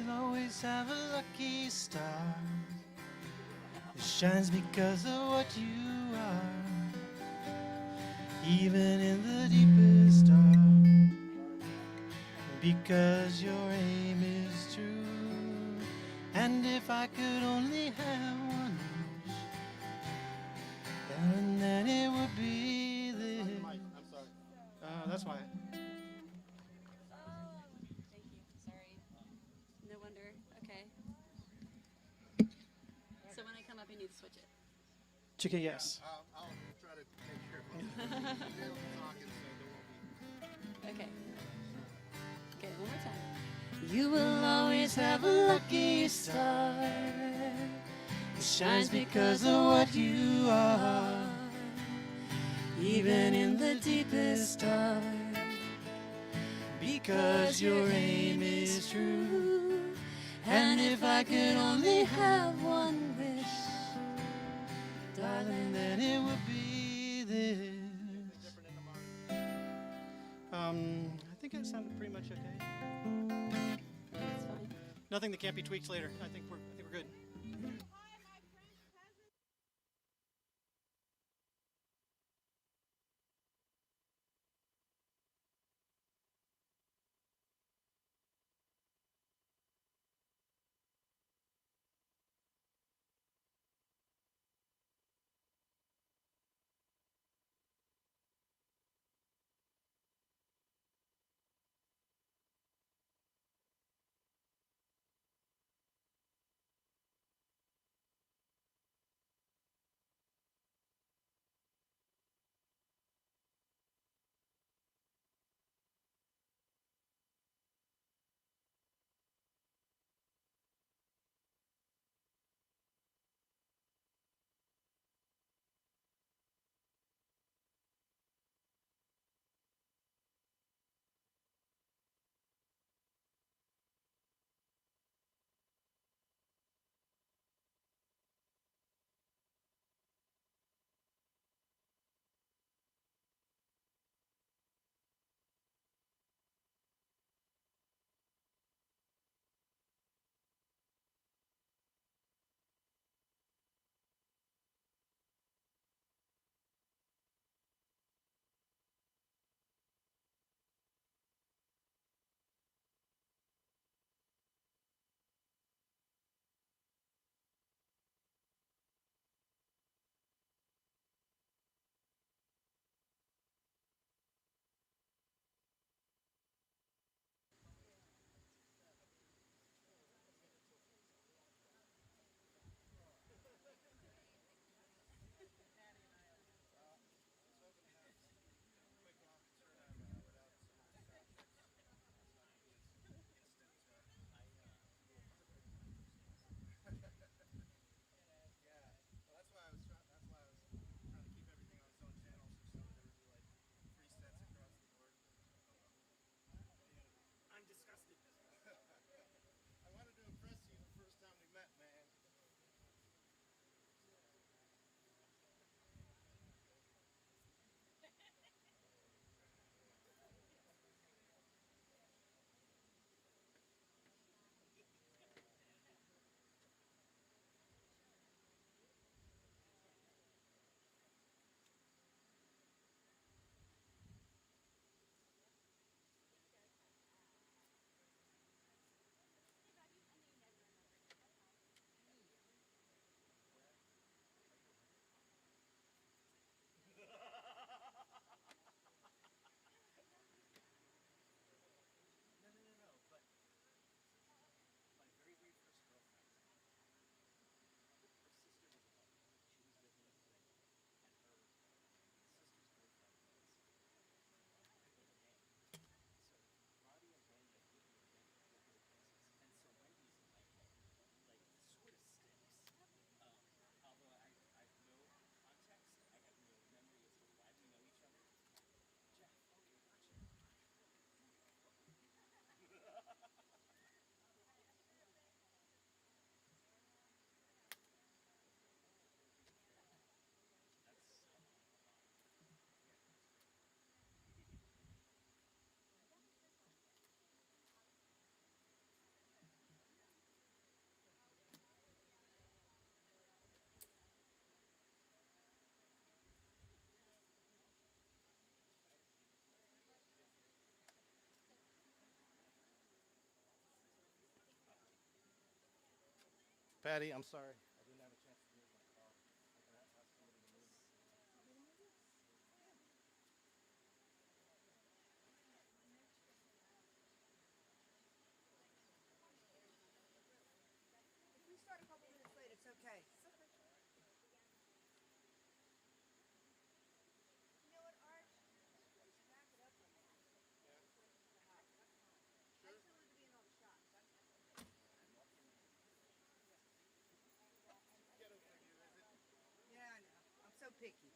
You'll always have a lucky star. It shines because of what you are, even in the deepest dark. Because your aim is true. And if I could only have one wish, and then it would be this. I'm sorry. That's why. Thank you. Sorry. No wonder. Okay. So when I come up, I need to switch it. Chica, yes. I'll try to take care of it. They'll be talking, so there won't be. Okay. Okay, one more time. You will always have a lucky star. It shines because of what you are, even in the deepest dark. Because your aim is true. And if I could only have one wish, darling, then it would be this. I think it sounded pretty much okay. That's fine. Nothing that can't be tweaked later. I think we're good. Patty, I'm sorry. I didn't have a chance to move my car. I'm gonna ask somebody to move it. If we start a couple minutes late, it's okay. You know what, Arch? Just back it up a minute. I just don't want to be in all the shots. Yeah, I know. I'm so picky.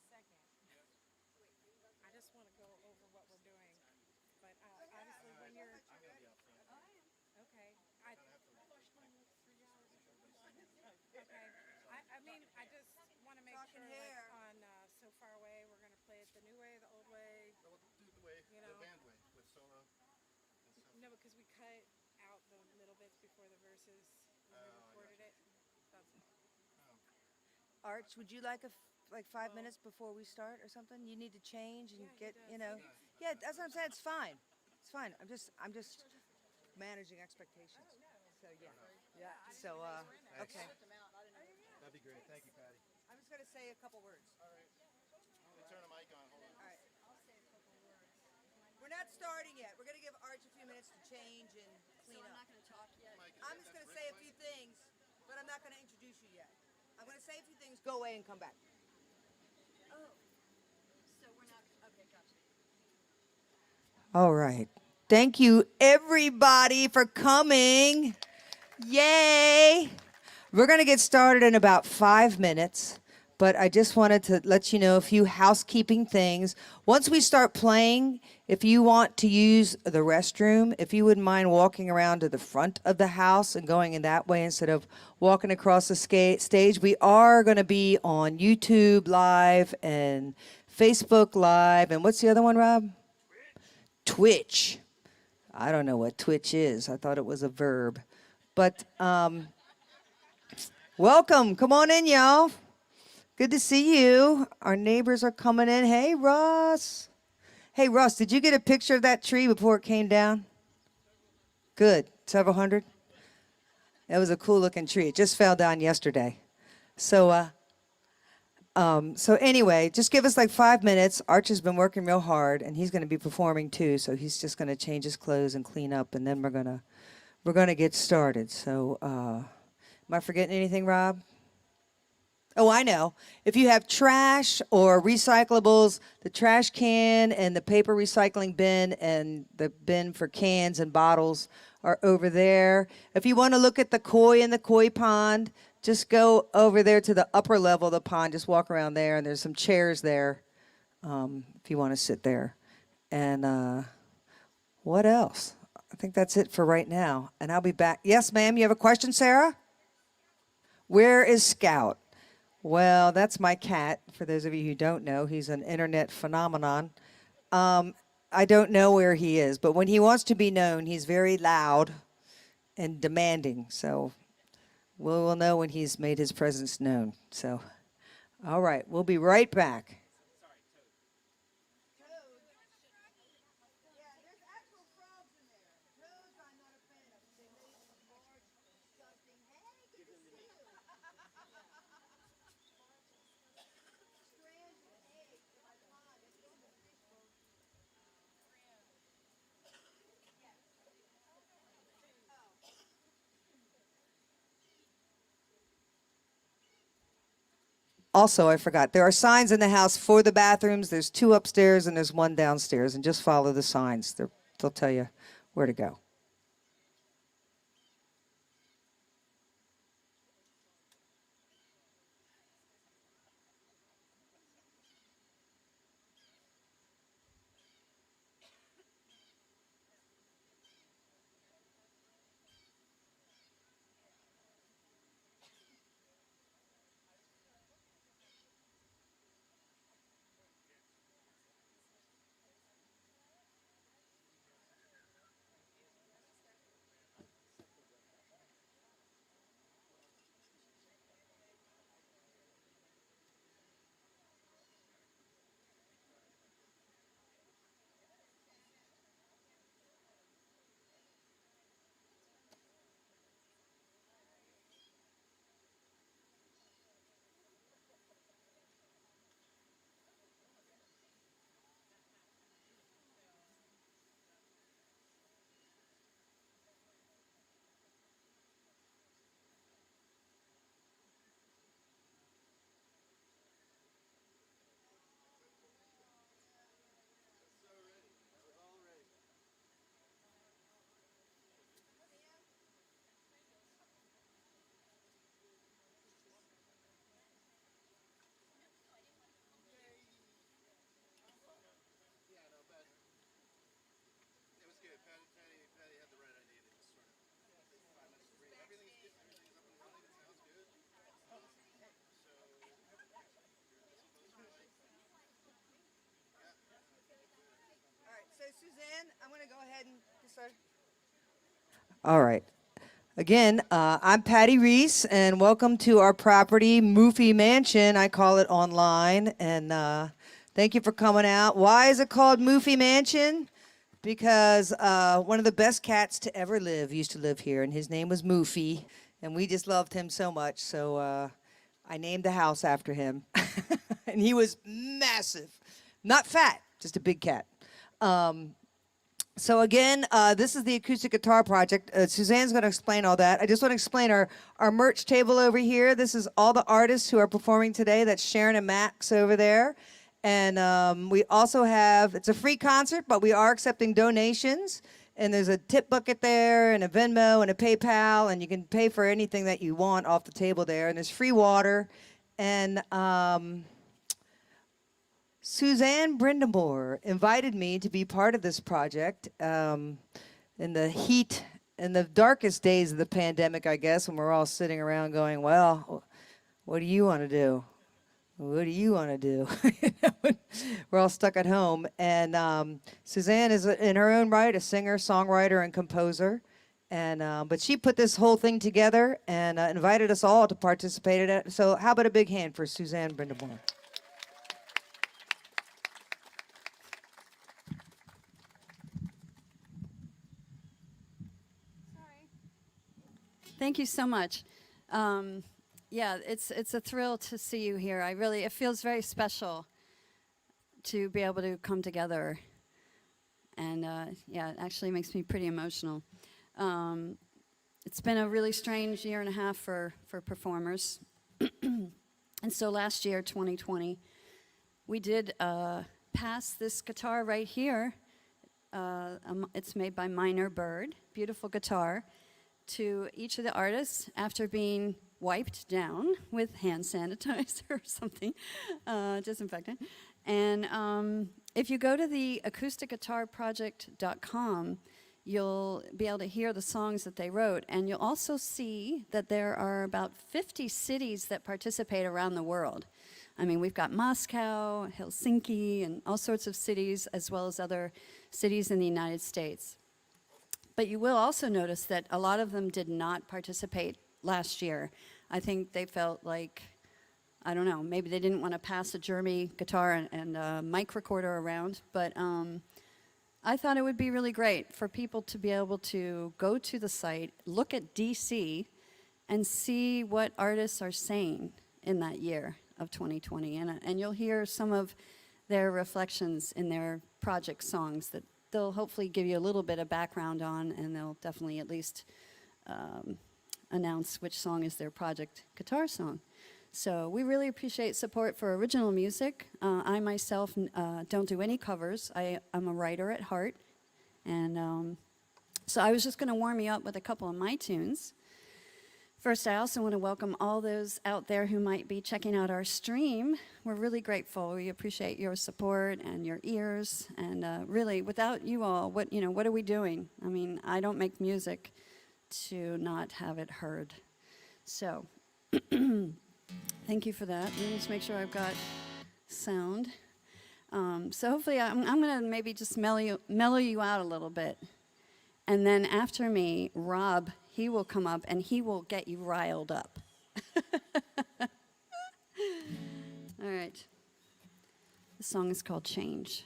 Second. I just want to go over what we're doing, but obviously when you're I'm gonna be out front. okay, I Kind of have to okay. I mean I just want to make Talking sure hair. like on so far away we're gonna play it the new way, the old way. We'll do the way, You the know. band way with solo and stuff. No, because we cut out the middle bits before the verses when we Oh, I recorded gotcha. it. That's all. Arch, would you like like 5 Well- minutes before we start or something? You need to change and Yeah, he get, does. you know. He Yeah, that's what I'm saying. It's fine. It's fine. I'm just managing expectations. So yeah. Yeah. So okay. That'd be great. Thank you, Patty. I'm just gonna say a couple words. All right. Let me turn the mic on. Hold on. All right. We're not starting yet. We're gonna give Arch a few minutes to change and clean So I'm up. not going to talk yet. Mike, is I'm that- just that's gonna Rick's say a mic? few things, but I'm not gonna introduce you yet. I'm gonna say a few things, go away and come back. Oh. So we're not. Okay, gotcha. All right. Thank you, everybody, for coming. Yay! We're going to get started in about 5 minutes, but I just wanted to let you know a few housekeeping things. Once we start playing, if you want to use the restroom, if you wouldn't mind walking around to the front of the house and going in that way instead of walking across the stage, we are going to be on YouTube Live and Facebook Live. And what's the other one, Rob? Twitch. I don't know what Twitch is. I thought it was a verb. But welcome. Come on in, y'all. Good to see you. Our neighbors are coming in. Hey, Russ. Hey, Russ, did you get a picture of that tree before it came down? Good. Several hundred? It was a cool looking tree. It just fell down yesterday. So anyway, just give us like 5 minutes. Arch has been working real hard, and he's going to be performing too. So he's just going to change his clothes and clean up, and then we're gonna get started. So, am I forgetting anything, Rob? Oh, I know. If you have trash or recyclables, the trash can and the paper recycling bin and the bin for cans and bottles are over there. If you want to look at the koi in the koi pond, just go over there to the upper level of the pond. Just walk around there, and there's some chairs there if you want to sit there. And what else? I think that's it for right now. And I'll be back. Yes, ma'am. You have a question, Sarah? Where is Scout? Well, that's my cat. For those of you who don't know, he's an internet phenomenon. I don't know where he is, but when he wants to be known, he's very loud and demanding. So we'll know when he's made his presence known. So, all right, we'll be right back. Also, I forgot, there are signs in the house for the bathrooms. There's 2 upstairs and there's 1 downstairs, and just follow the signs. They'll tell you where to go. Yeah, no, but it was good. Patty had the right idea to just sort of take 5 minutes to breathe. Everything is up and running. It sounds good. So All right, so Suzanne, I'm going to go ahead and get started. All right. Again, I'm Patty Reese, and welcome to our property, Moofy Mansion. I call it online, and thank you for coming out. Why is it called Moofy Mansion? Because one of the best cats to ever live used to live here, and his name was Moofy, and we just loved him so much, so I named the house after him. And he was massive. Not fat, just a big cat. So again, this is the acoustic guitar project. Suzanne's going to explain all that. I just want to explain our merch table over here. This is all the artists who are performing today. That's Sharon and Max over there. And we also have, it's a free concert, but we are accepting donations. And there's a tip bucket there, and a Venmo, and a PayPal, and you can pay for anything that you want off the table there. And there's free water. And Suzanne Brindamore invited me to be part of this project in the heat, in the darkest days of the pandemic, I guess, when we're all sitting around going, well, what do you want to do? What do you want to do? We're all stuck at home. And Suzanne is, in her own right, a singer, songwriter, and composer. And but she put this whole thing together and invited us all to participate in it. So how about a big hand for Suzanne Brindamore? Thank you so much. Yeah, it's a thrill to see you here. It feels very special to be able to come together. And yeah, it actually makes me pretty emotional. It's been a really strange year and a half for performers. And so last year, 2020, we did pass this guitar right here. It's made by Minor Bird, beautiful guitar, to each of the artists after being wiped down with hand sanitizer or something, disinfectant. And if you go to the acousticguitarproject.com, you'll be able to hear the songs that they wrote, and you'll also see that there are about 50 cities that participate around the world. I mean, we've got Moscow, Helsinki, and all sorts of cities, as well as other cities in the United States. But you will also notice that a lot of them did not participate last year. I think they felt like, I don't know, maybe they didn't want to pass a Jeremy guitar and a mic recorder around, but I thought it would be really great for people to be able to go to the site, look at DC, and see what artists are saying in that year of 2020. And you'll hear some of their reflections in their project songs that they'll hopefully give you a little bit of background on, and they'll definitely at least announce which song is their project guitar song. So we really appreciate support for original music. I myself don't do any covers. I'm a writer at heart. And so I was just going to warm you up with a couple of my tunes. First, I also want to welcome all those out there who might be checking out our stream. We're really grateful. We appreciate your support and your ears. And really, without you all, what are we doing? I mean, I don't make music to not have it heard. So thank you for that. Let me just make sure I've got sound. So hopefully I'm going to maybe just mellow you out a little bit. And then after me, Rob, he will come up and he will get you riled up. All right. The song is called Change.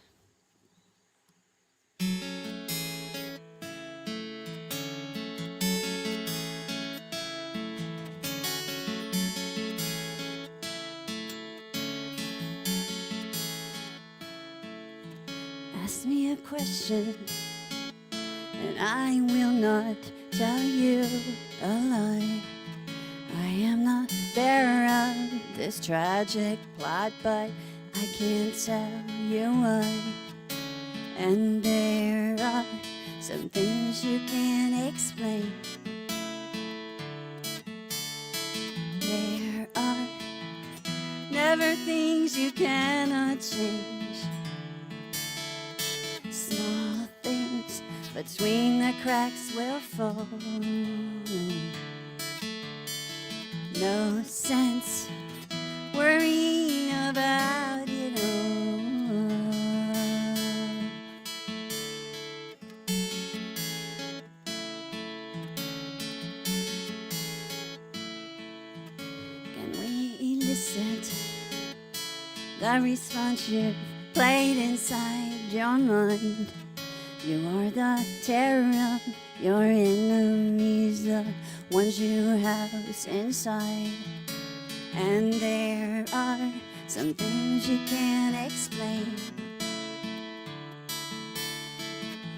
Ask me a question, and I will not tell you a lie. I am the bearer of this tragic plot, but I can't tell you why. And there are some things you can't explain. There are never things you cannot change. Small things between the cracks will fall. No sense worrying about it all. Can we elicit the response you've played inside your mind? You are the terror of your enemies, the ones you house inside. And there are some things you can't explain.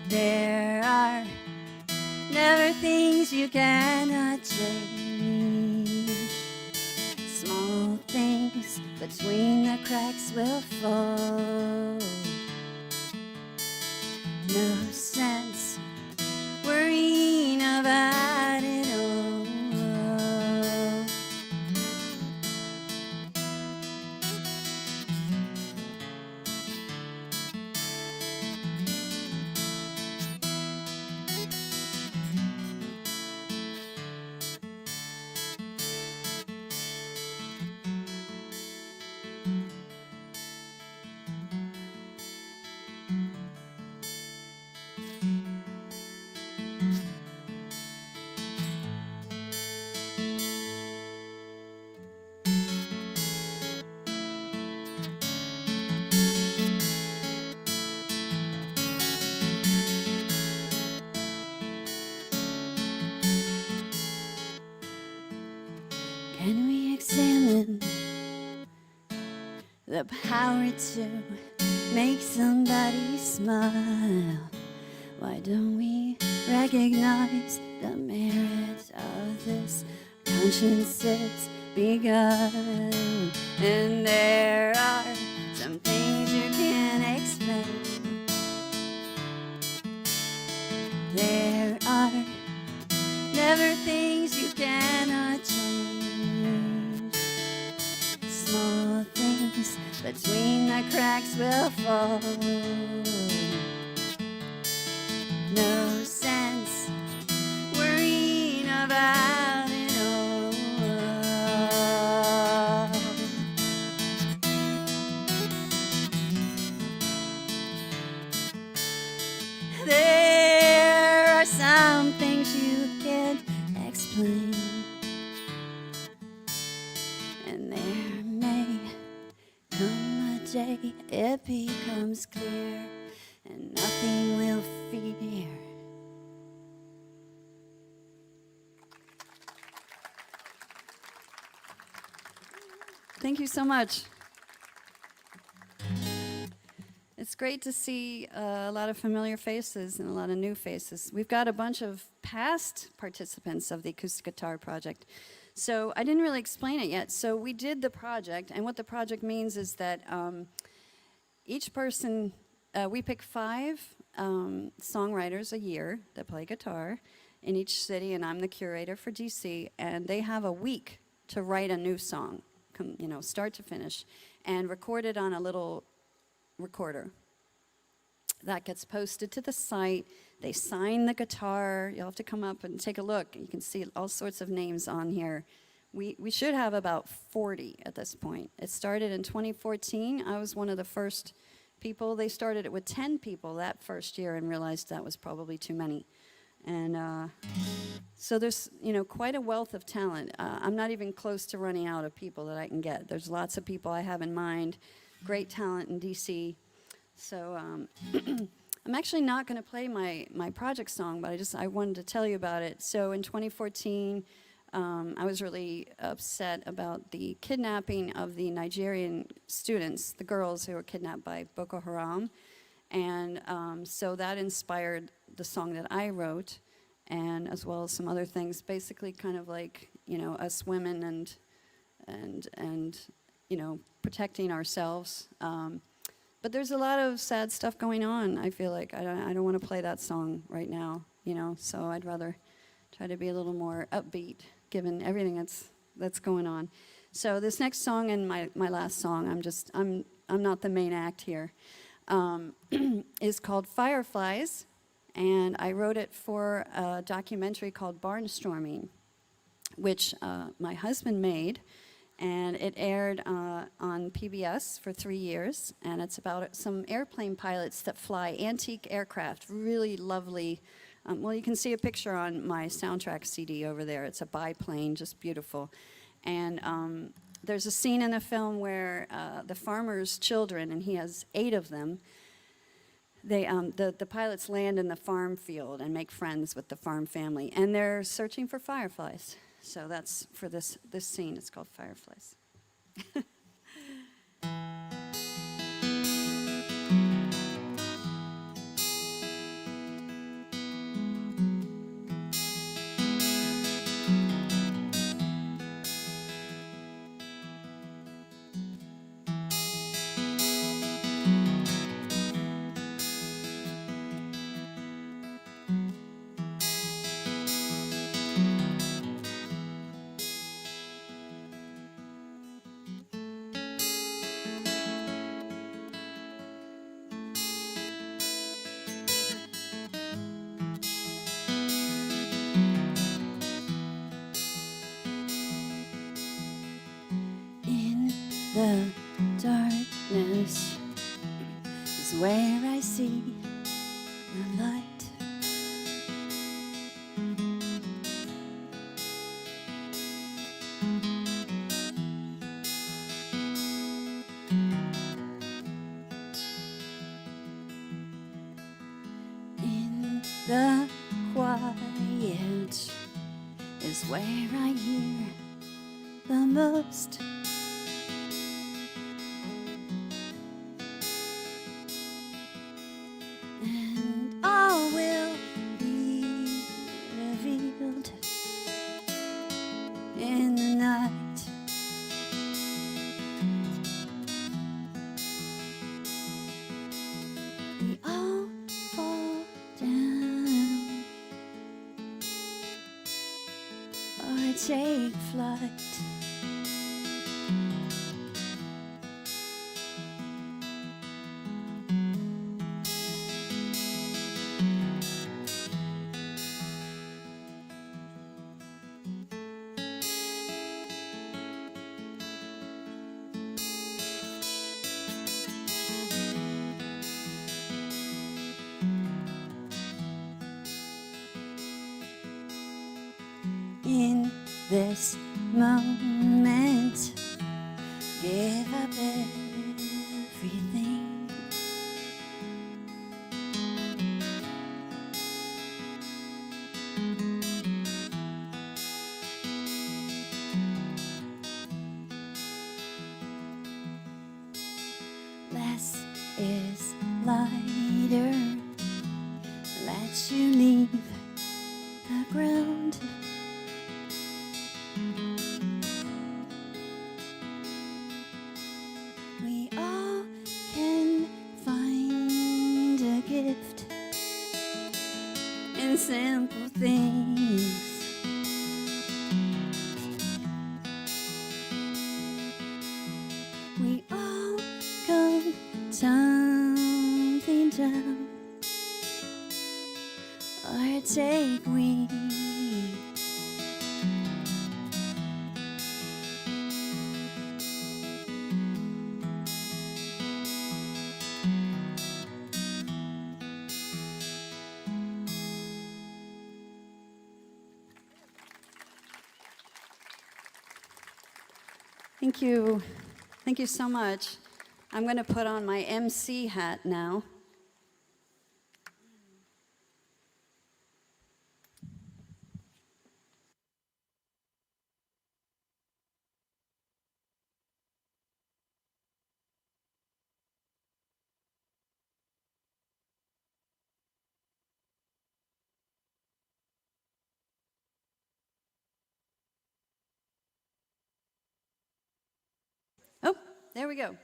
There are never things you cannot change. Small things between the cracks will fall. No sense worrying about it all. Can we examine the power to make somebody smile? Why don't we recognize the merit of this? Conscience is begun, and there are some things you can't explain. There are never things you cannot change. Small things between the cracks will fall. No sense worrying about it all. There are some things you can't explain, and there may come a day it becomes clear, and nothing will fear. Thank you so much. It's great to see a lot of familiar faces and a lot of new faces. We've got a bunch of past participants of the acoustic guitar project. So I didn't really explain it yet. So we did the project, and what the project means is that each person, we pick 5 songwriters a year that play guitar in each city, and I'm the curator for DC, and they have a week to write a new song, start to finish, and record it on a little recorder. That gets posted to the site. They sign the guitar. You'll have to come up and take a look. You can see all sorts of names on here. We should have about 40 at this point. It started in 2014. I was one of the first people. They started it with 10 people that first year and realized that was probably too many. And so there's, quite a wealth of talent. I'm not even close to running out of people that I can get. There's lots of people I have in mind, great talent in DC. So I'm actually not going to play my project song, but I wanted to tell you about it. So in 2014, I was really upset about the kidnapping of the Nigerian students, the girls who were kidnapped by Boko Haram. And so that inspired the song that I wrote, and as well as some other things, basically kind of like, us women and protecting ourselves. But there's a lot of sad stuff going on. I feel like I don't want to play that song right now, so I'd rather try to be a little more upbeat given everything that's going on. So this next song and my last song, I'm not the main act here, is called Fireflies, and I wrote it for a documentary called Barnstorming, which my husband made. And it aired on PBS for 3 years, and it's about some airplane pilots that fly antique aircraft, really lovely. Well, you can see a picture on my soundtrack CD over there. It's a biplane, just beautiful. And there's a scene in the film where the farmer's children, and he has 8 of them, the pilots land in the farm field and make friends with the farm family, and they're searching for fireflies. So that's for this scene. It's called Fireflies. The darkness is where I see the light. In the quiet is where I hear the most. And all will be revealed in the night. We all fall down or take flight. In this moment, give up everything. Less is lighter. Let you leave the simple things. We all go something down or take wings. Thank you. Thank you so much. I'm going to put on my MC hat now. Oh, there we go.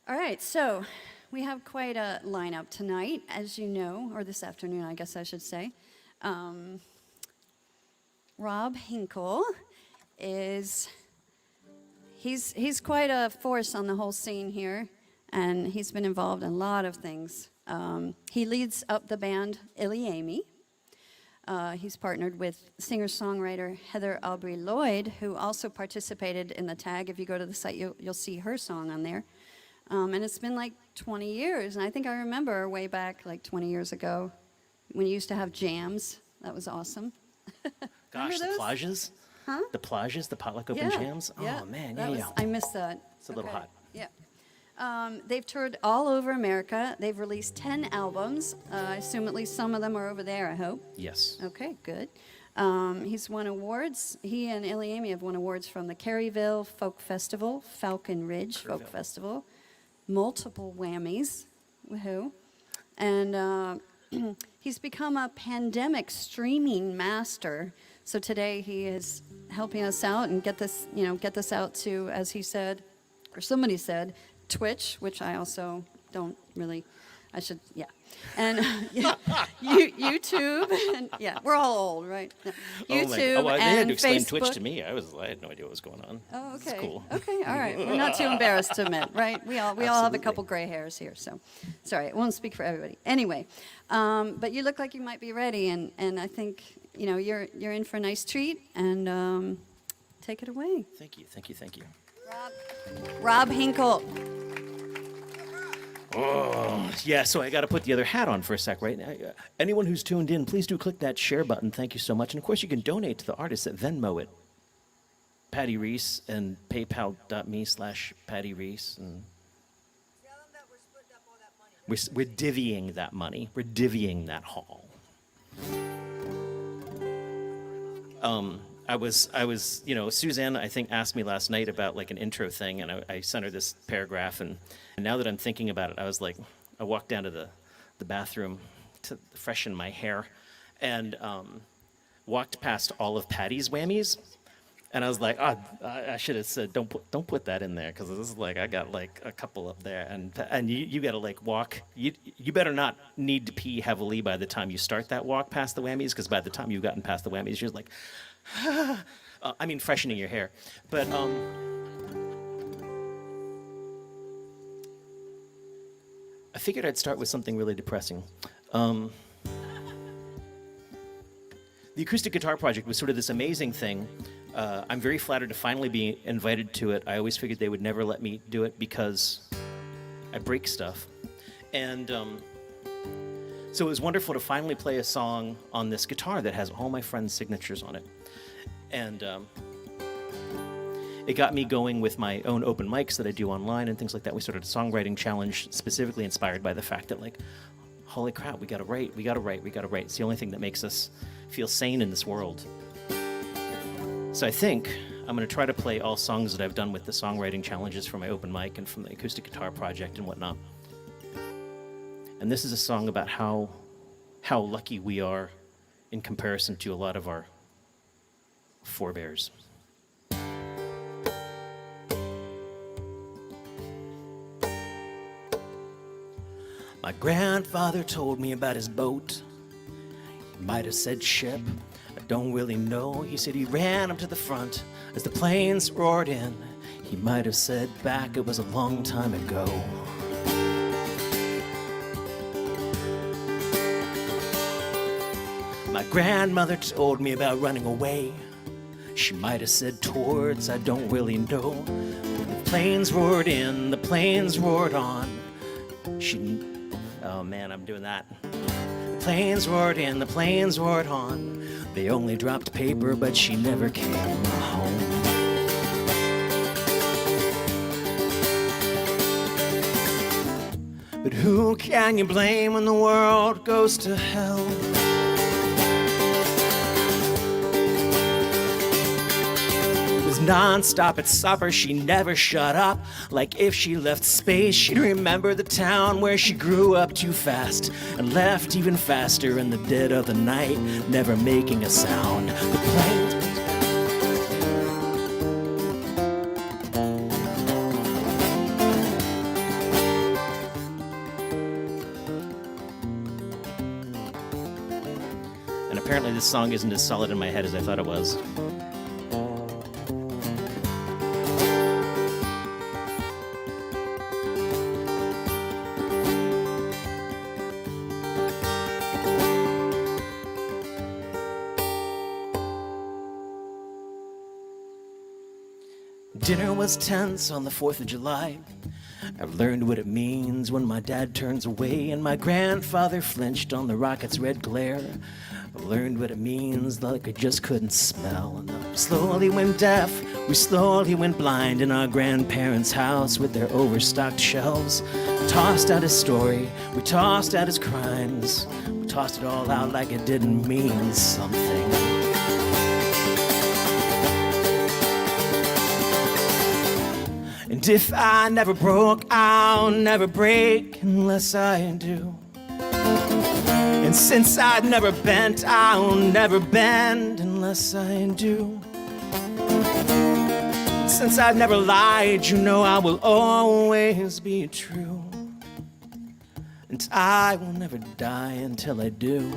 All right, so we have quite a lineup tonight, as you know, or this afternoon, I guess I should say. Rob Hinkle is, he's quite a force on the whole scene here, and he's been involved in a lot of things. He leads up the band Illy Amy. He's partnered with singer-songwriter Heather Aubrey Lloyd, who also participated in the tag. If you go to the site, you'll see her song on there. And it's been like 20 years, and I think I remember way back like 20 years ago when you used to have jams. That was awesome. Gosh, the those? plages? Huh? The plages, the potluck open jams? Yeah, Oh, man, that yeah, was, yeah. I missed that. It's a little hot. Yeah. They've toured all over America. They've released 10 albums. I assume at least some of them are over there, I hope. Yes. Okay, good. He's won awards. He and Illy Amy have won awards from the Caryville Folk Festival, Falcon Ridge Folk Festival, multiple Whammies, woohoo. And he's become a pandemic streaming master. So today he is helping us out and get this out to, as he said, or somebody said, Twitch, which I also don't really, I should, yeah. And YouTube, and yeah, we're all old, right? No. YouTube oh, well, they had and to explain Facebook. Twitch to me. I had no idea what was going on. Oh, okay. It's cool. Okay, all right. We're not too embarrassed to admit, right? We all have a Absolutely. couple gray hairs here, so sorry, I won't speak for everybody. Anyway, but you look like you might be ready, and I think you're in for a nice treat, and take it away, Thank you, thank you, thank you. Rob Hinkle. Oh, yeah, so I got to put the other hat on for a sec, right? Anyone who's tuned in, please do click that share button. Thank you so much. And of course, you can donate to the artists at Venmo at Patty Reese and paypal.me/Patty Reese. And Tell them that we're splitting up all that money. we're divvying that money. We're divvying that haul. I was, Suzanne, I think, asked me last night about like an intro thing, and I sent her this paragraph, and now that I'm thinking about it, I was like, I walked down to the bathroom to freshen my hair, and walked past all of Patty's whammies, and I was like, I should have said, don't put that in there, because this is like, I got like a couple up there, and you got to like walk, you better not need to pee heavily by the time you start that walk past the whammies, because by the time you've gotten past the whammies, you're like, I mean, freshening your hair. But I figured I'd start with something really depressing. The Acoustic Guitar Project was sort of this amazing thing. I'm very flattered to finally be invited to it. I always figured they would never let me do it because I break stuff. And so it was wonderful to finally play a song on this guitar that has all my friends' signatures on it. And it got me going with my own open mics that I do online and things like that. We started a songwriting challenge specifically inspired by the fact that, like, holy crap, we gotta write. It's the only thing that makes us feel sane in this world. So I think I'm gonna try to play all songs that I've done with the songwriting challenges from my open mic and from the Acoustic Guitar Project and whatnot. And this is a song about how lucky we are in comparison to a lot of our forebears. My grandfather told me about his boat. might have said ship, I don't really know. He said he ran up to the front as the planes roared in. He might have said back it was a long time ago. My grandmother told me about running away. She might have said towards, I don't really know. The planes roared in, the planes roared on. Oh man, I'm doing that. The planes roared in, the planes roared on. They only dropped paper, but she never came home. But who can you blame when the world goes to hell? Non-stop at supper, she never shut up. Like if she left space, she'd remember the town where she grew up too fast and left even faster in the dead of the night, never making a sound. The planes. And apparently this song isn't as solid in my head as I thought it was. Dinner was tense on the 4th of July. I've learned what it means when my dad turns away and my grandfather flinched on the rocket's red glare. I've learned what it means like I just couldn't smell. And I slowly went deaf, we slowly went blind in our grandparents' house with their overstocked shelves. We tossed out his story, we tossed out his crimes. We tossed it all out like it didn't mean something. And if I never broke, I'll never break unless I do. And since I've never bent, I'll never bend unless I do. And since I've never lied, you know I will always be true. And I will never die until I do.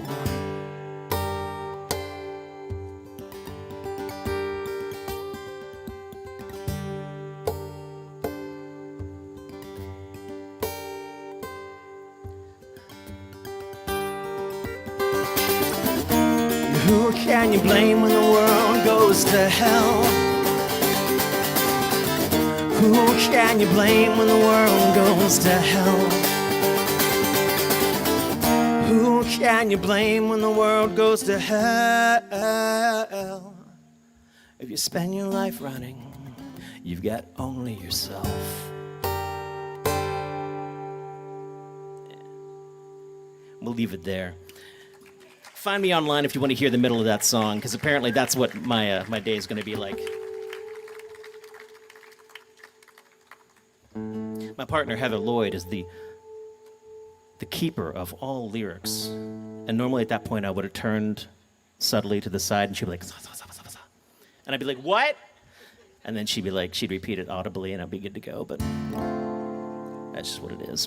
Who can you blame when the world goes to hell? Who can you blame when the world goes to hell? Who can you blame when the world goes to hell? If you spend your life running, you've got only yourself. We'll leave it there. Find me online if you want to hear the middle of that song, because apparently that's what my day is going to be like. My partner, Heather Lloyd, is the keeper of all lyrics. And normally at that point I would have turned subtly to the side and she'd be like, "Za, za, za, za, za." And I'd be like, "What?" And then she'd be like, she'd repeat it audibly and I'd be good to go, but that's just what it is.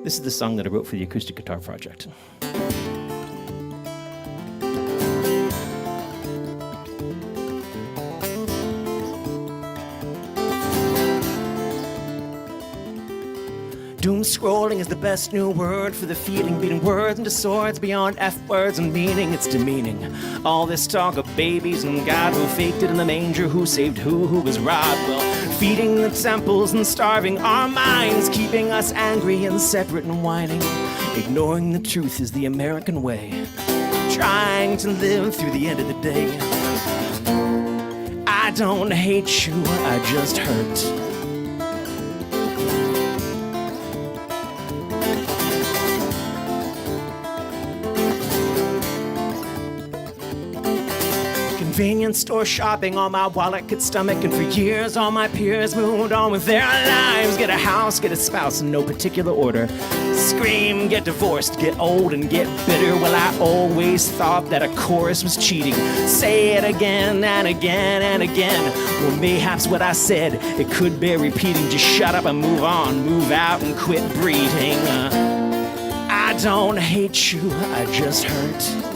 This is the song that I wrote for the Acoustic Guitar Project. Doom scrolling is the best new word for the feeling, beating words into swords beyond F words and meaning. It's demeaning. All this talk of babies and God who faked it in the manger, who saved who was robbed. Well, feeding the temples and starving our minds, keeping us angry and separate and whining. Ignoring the truth is the American way, trying to live through the end of the day. I don't hate you, I just hurt. convenience store shopping all my wallet could stomach. And for years all my peers moved on with their lives. Get a house, get a spouse in no particular order. Scream, get divorced, get old and get bitter. Well, I always thought that a chorus was cheating. Say it again and again and again. Well, mayhaps what I said, it could bear repeating. Just shut up and move on, move out and quit breeding. I don't hate you, I just hurt.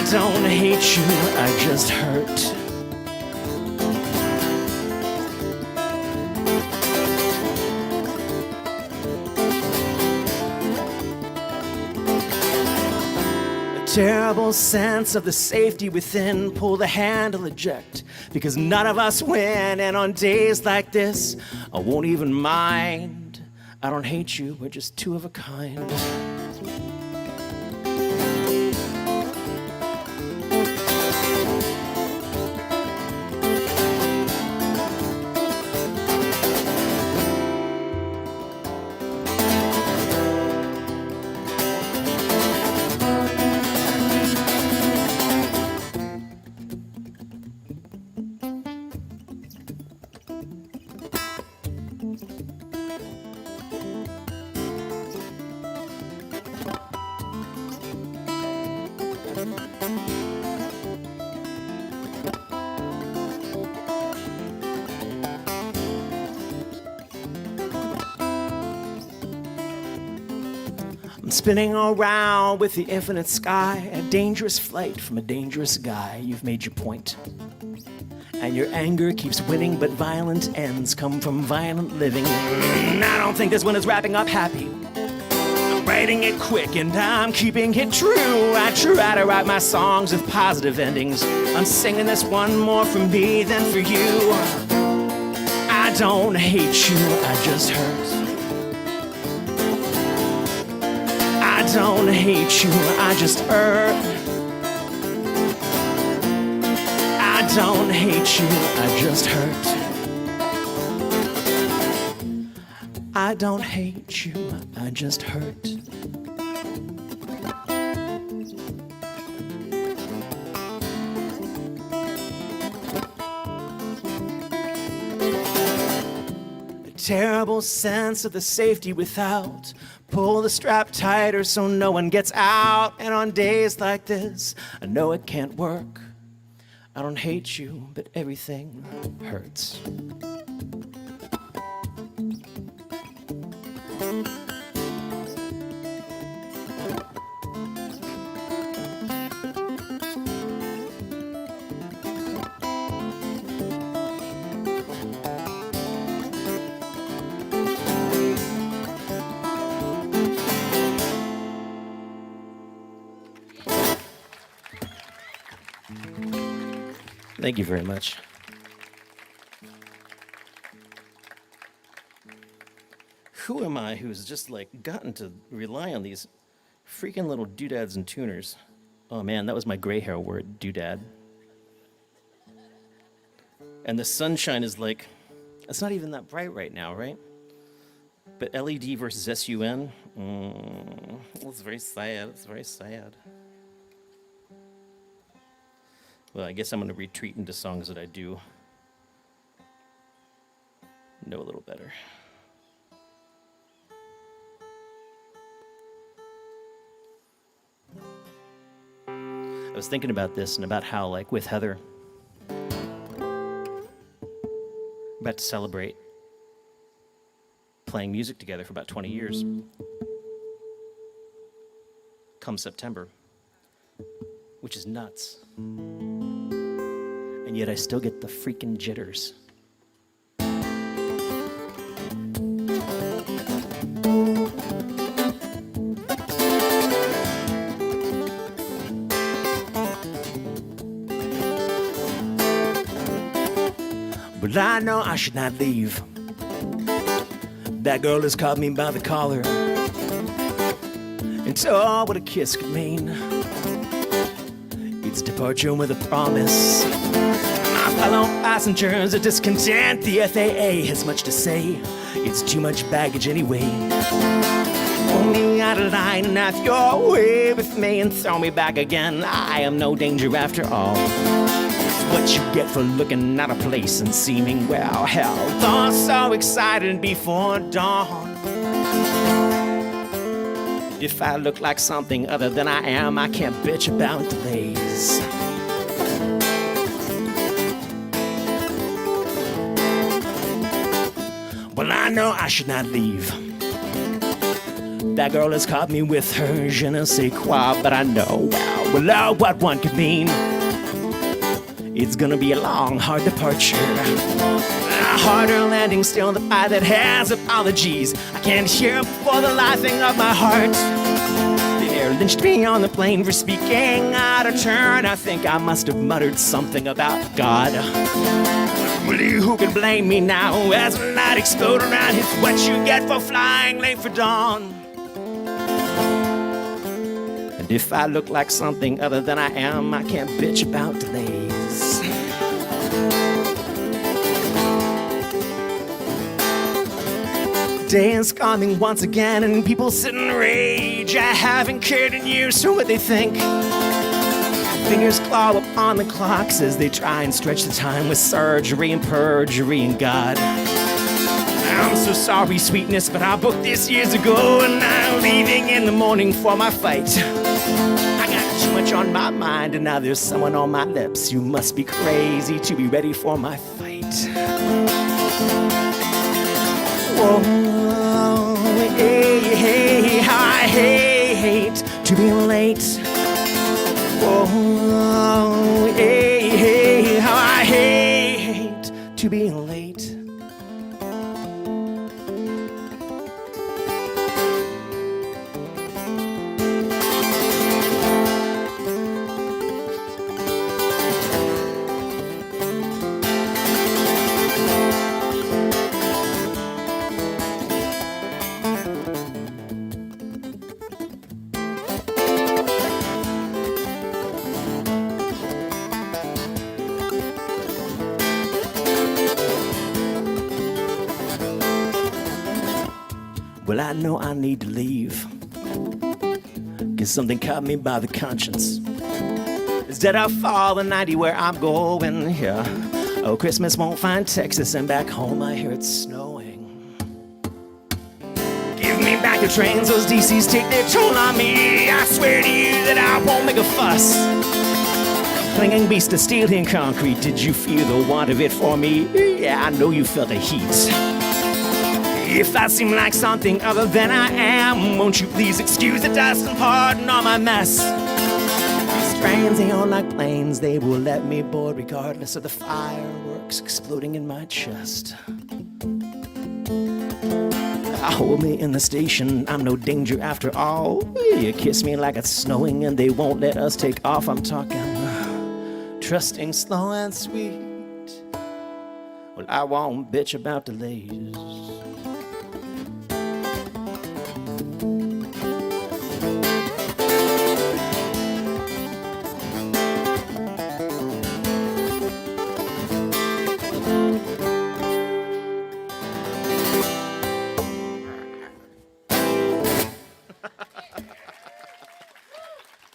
I don't hate you, I just hurt. A terrible sense of the safety within. Pull the handle, eject, because none of us win. And on days like this, I won't even mind. I don't hate you, we're just two of a kind. I'm spinning around with the infinite sky, a dangerous flight from a dangerous guy. You've made your point. And your anger keeps winning, but violent ends come from violent living. I don't think this one is wrapping up happy. I'm writing it quick and I'm keeping it true. I try to write my songs with positive endings. I'm singing this one more for me than for you. I don't hate you, I just hurt. I don't hate you, I just hurt. I don't hate you, I just hurt. I don't hate you, I just hurt. A terrible sense of the safety without. Pull the strap tighter so no one gets out. And on days like this, I know it can't work. I don't hate you, but everything hurts. Thank you very much. Who am I who's just like gotten to rely on these freaking little doodads and tuners? Oh man, that was my gray hair word, doodad. And the sunshine is like, it's not even that bright right now, right? But LED versus SUN, it's very sad, it's very sad. Well, I guess I'm going to retreat into songs that I do know a little better. I was thinking about this and about how, like, with Heather, we're about to celebrate playing music together for about 20 years. Come September, which is nuts. And yet I still get the freaking jitters. But I know I should not leave. That girl has caught me by the collar and saw what a kiss could mean. It's departure with a promise. My fellow passengers are discontent. The FAA has much to say. It's too much baggage anyway. Pull me out of line and have your way with me and throw me back again. I am no danger after all. It's what you get for looking out of place and seeming, well, hell, thought so excited before dawn. If I look like something other than I am, I can't bitch about delays. Well, I know I should not leave. That girl has caught me with her je ne sais quoi, but I know, well, what one could mean. It's gonna be a long, hard departure. A harder landing, still the eye that has apologies. I can't hear for the laughing of my heart. They lynched me on the plane for speaking out of turn. I think I must have muttered something about God. Well, who can blame me now as the light explode around? It's what you get for flying late for dawn. And if I look like something other than I am, I can't bitch about delays. Day is coming once again, and people sit in rage. I haven't cared in years for what they think. Fingers claw up on the clocks as they try and stretch the time with surgery and perjury and God. I'm so sorry, sweetness, but I booked this years ago, and I'm leaving in the morning for my fight. I got too much on my mind, and now there's someone on my lips. You must be crazy to be ready for my fight. Whoa, hey, hey, how I hate to be late. Whoa, hey, hey, how I hate to be late. Well, I know I need to leave, 'cause something caught me by the conscience. Instead I fall the 90 where I'm going here. Oh, Christmas won't find Texas, and back home I hear it's snowing. Give me back the trains, those DCs take their toll on me. I swear to you that I won't make a fuss. Clinging beast of steel and concrete, did you feel the want of it for me? Yeah, I know you felt the heat. If I seem like something other than I am, won't you please excuse the dust and pardon all my mess? These trains, they aren't like planes, they will let me board regardless of the fireworks exploding in my chest. Hold me in the station, I'm no danger after all. You kiss me like it's snowing and they won't let us take off. I'm talking trusting slow and sweet. Well, I won't bitch about delays.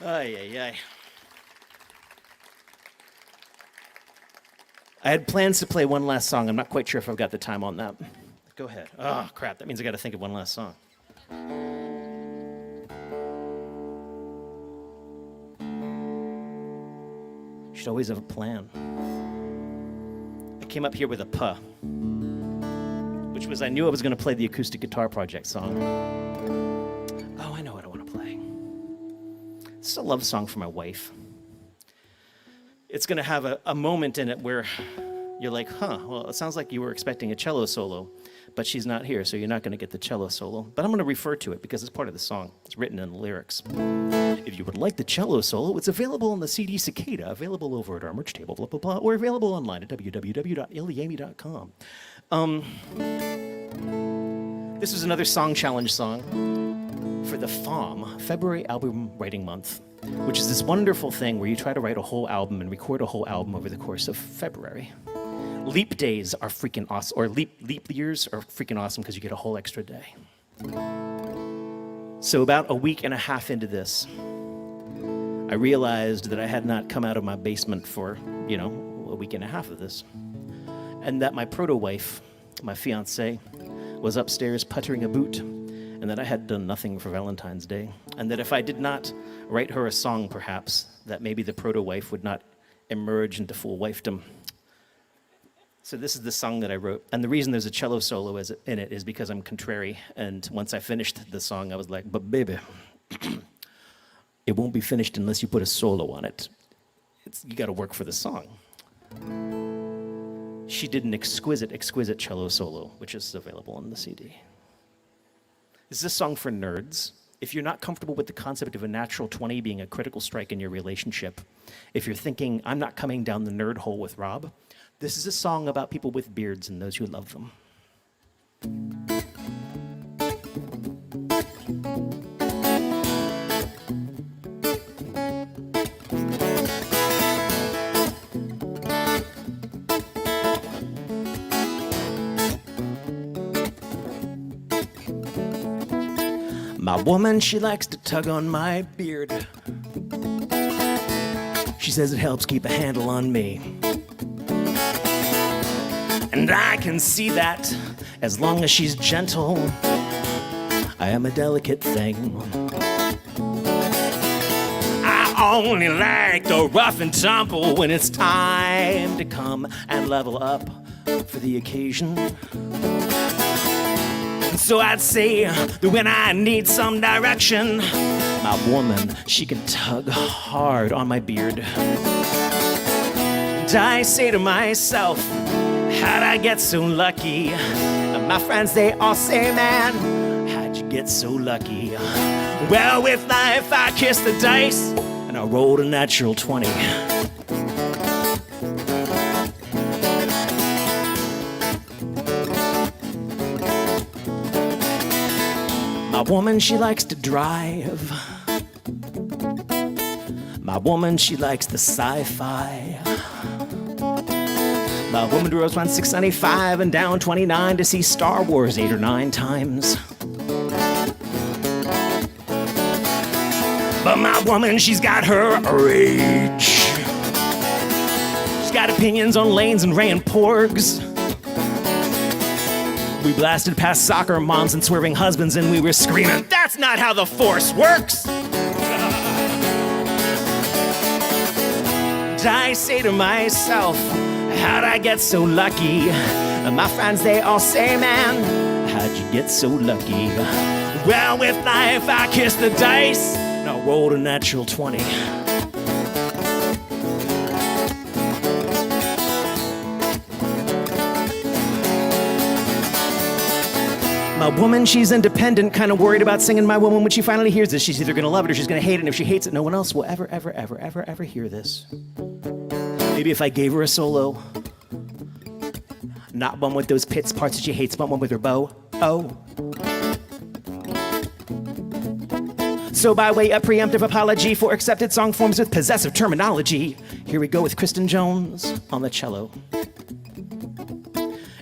Ay, ay, ay. I had plans to play one last song. I'm not quite sure if I've got the time on that. Go ahead. Oh, crap. That means I got to think of one last song. Should always have a plan. I came up here with a puh, which was I knew I was going to play the Acoustic Guitar Project song. Oh, I know what I want to play. It's a love song for my wife. It's going to have a moment in it where you're like, huh, well, it sounds like you were expecting a cello solo, but she's not here, so you're not going to get the cello solo. But I'm going to refer to it because it's part of the song. It's written in the lyrics. If you would like the cello solo, it's available on the CD Cicada, available over at our merch table, blah, blah, blah, or available online at www.iliami.com. This is another song challenge song for the FAM, February Album Writing Month, which is this wonderful thing where you try to write a whole album and record a whole album over the course of February. Leap days are freaking awesome, or leap years are freaking awesome because you get a whole extra day. So about a week and a half into this, I realized that I had not come out of my basement for, a week and a half of this. And that my proto-wife, my fiancée, was upstairs puttering a boot, and that I had done nothing for Valentine's Day. And that if I did not write her a song, perhaps, that maybe the proto-wife would not emerge into full wifedom. So this is the song that I wrote. And the reason there's a cello solo in it is because I'm contrary. And once I finished the song, I was like, but baby, it won't be finished unless you put a solo on it. You got to work for the song. She did an exquisite, exquisite cello solo, which is available on the CD. This is a song for nerds. If you're not comfortable with the concept of a natural 20 being a critical strike in your relationship, if you're thinking, I'm not coming down the nerd hole with Rob, this is a song about people with beards and those who love them. My woman, she likes to tug on my beard. She says it helps keep a handle on me. And I can see that as long as she's gentle, I am a delicate thing. I only like the rough and tumble when it's time to come and level up for the occasion. So I'd say that when I need some direction, my woman, she can tug hard on my beard. And I say to myself, how'd I get so lucky? And my friends, they all say, man, how'd you get so lucky? Well, with life, I kissed the dice, and I rolled a natural 20. My woman, she likes to drive. My woman, she likes the sci-fi. My woman drove around 695 and down 29 to see Star Wars 8 or 9 times. But my woman, she's got her rage. She's got opinions on lanes and Ray and Porgs. We blasted past soccer moms and swerving husbands, and we were screaming, that's not how the Force works! And I say to myself, how'd I get so lucky? And my friends, they all say, man, how'd you get so lucky? Well, with life, I kissed the dice, and I rolled a natural 20. My woman, she's independent, kind of worried about singing My Woman when she finally hears this. She's either gonna love it or she's gonna hate it, and if she hates it, no one else will ever hear this. Maybe if I gave her a solo, not one with those pits parts that she hates, but one with her bow. Oh. So by way of preemptive apology for accepted song forms with possessive terminology, here we go with Kristen Jones on the cello.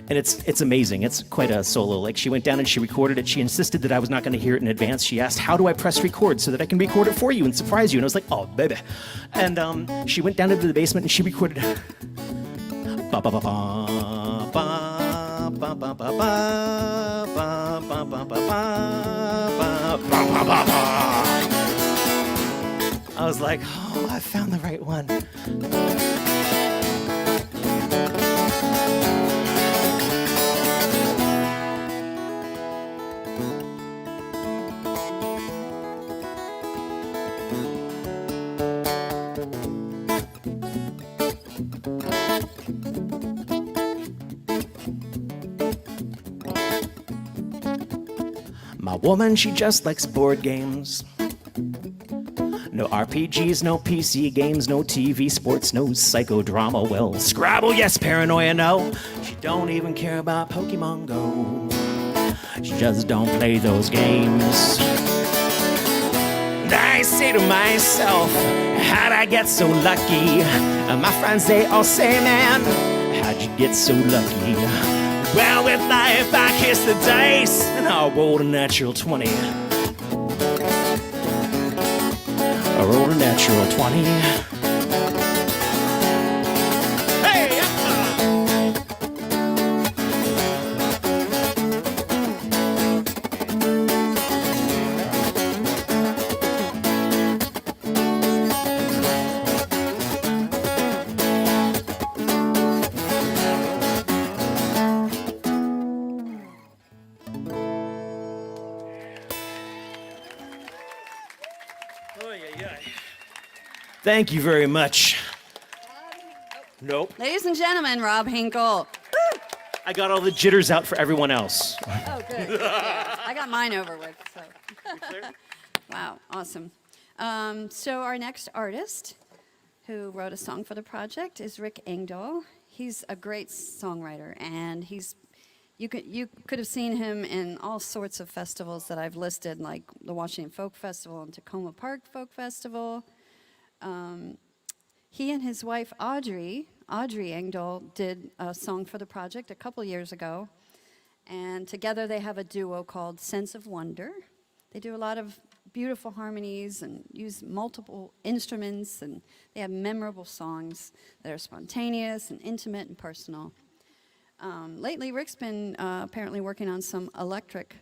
And it's amazing. It's quite a solo. Like, she went down and she recorded it. She insisted that I was not going to hear it in advance. She asked, how do I press record so that I can record it for you and surprise you? And I was like, oh, baby. And she went down into the basement and she recorded ba ba ba ba ba ba ba ba ba ba ba ba ba ba ba. I was like, oh, I found the right one. My woman, she just likes board games. No RPGs, no PC games, no TV sports, no psychodrama. Well, Scrabble, yes, paranoia, no. She don't even care about Pokemon Go. She just don't play those games. And I say to myself, how'd I get so lucky? And my friends, they all say, man, how'd you get so lucky? Well, with life, I kissed the dice, and I rolled a natural 20. I rolled a natural 20. Hey! Thank you very much. Nope. Ladies and gentlemen, Rob Hinkle. I got all the jitters out for everyone else. Oh, good. Yeah, I got mine over with. So. Wow, awesome. So our next artist who wrote a song for the project is Rick Engdahl. He's a great songwriter, and you could have seen him in all sorts of festivals that I've listed, like the Washington Folk Festival and Tacoma Park Folk Festival. He and his wife Audrey Engdahl, did a song for the project a couple years ago, and together they have a duo called Sense of Wonder. They do a lot of beautiful harmonies and use multiple instruments, and they have memorable songs that are spontaneous and intimate and personal. Lately, Rick's been apparently working on some electric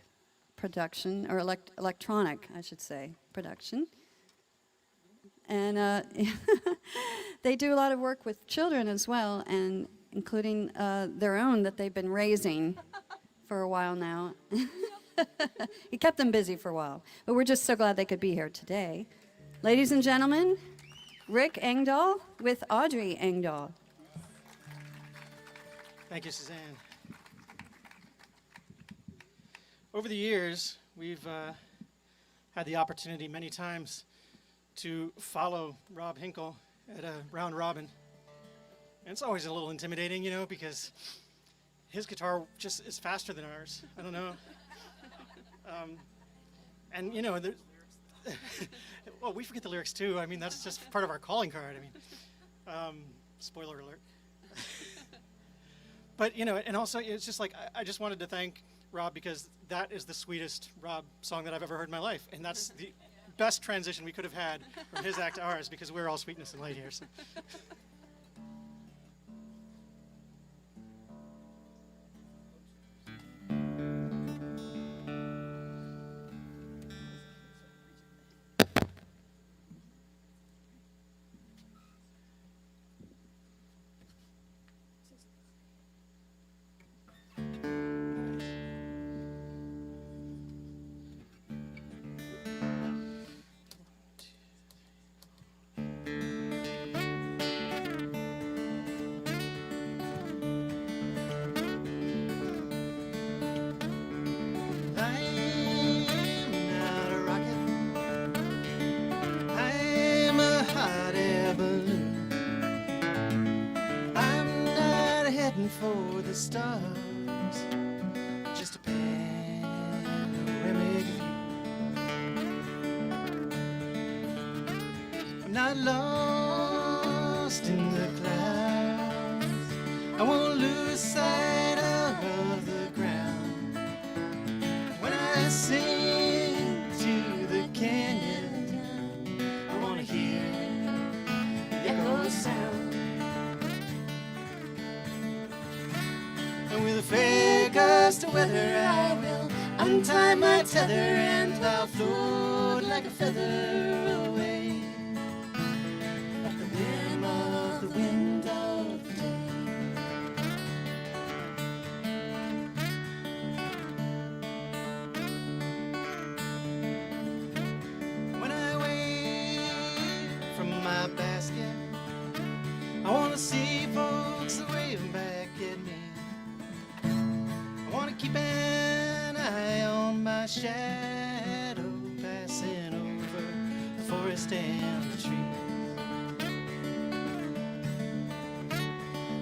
production, or electronic, I should say, production. And they do a lot of work with children as well, and including their own that they've been raising for a while now. He kept them busy for a while, but we're just so glad they could be here today. Ladies and gentlemen, Rick Engdahl with Audrey Engdahl. Thank you, Suzanne. Over the years, we've had the opportunity many times to follow Rob Hinkle at a round robin. And it's always a little intimidating, you know, because his guitar just is faster than ours. I don't know. And, you know, well, we forget the lyrics too. I mean, that's just part of our calling card. I mean, spoiler alert. But, you know, and also it's just like, I just wanted to thank Rob, because that is the sweetest Rob song that I've ever heard in my life. And that's the best transition we could have had from his act to ours, because we're all sweetness and light here. So. For the stars, just a panoramic view. I'm not lost in the clouds, I won't lose sight of the ground. When I sing to the canyon, I want to hear the echo sound. And with a fair gust of weather, I will untie my tether, and I'll float like a feather away at the whim of the wind of the day. When I wake from my basket, I want to see folks waving back at me. I want to keep an eye on my shadow passing over the forest and the trees.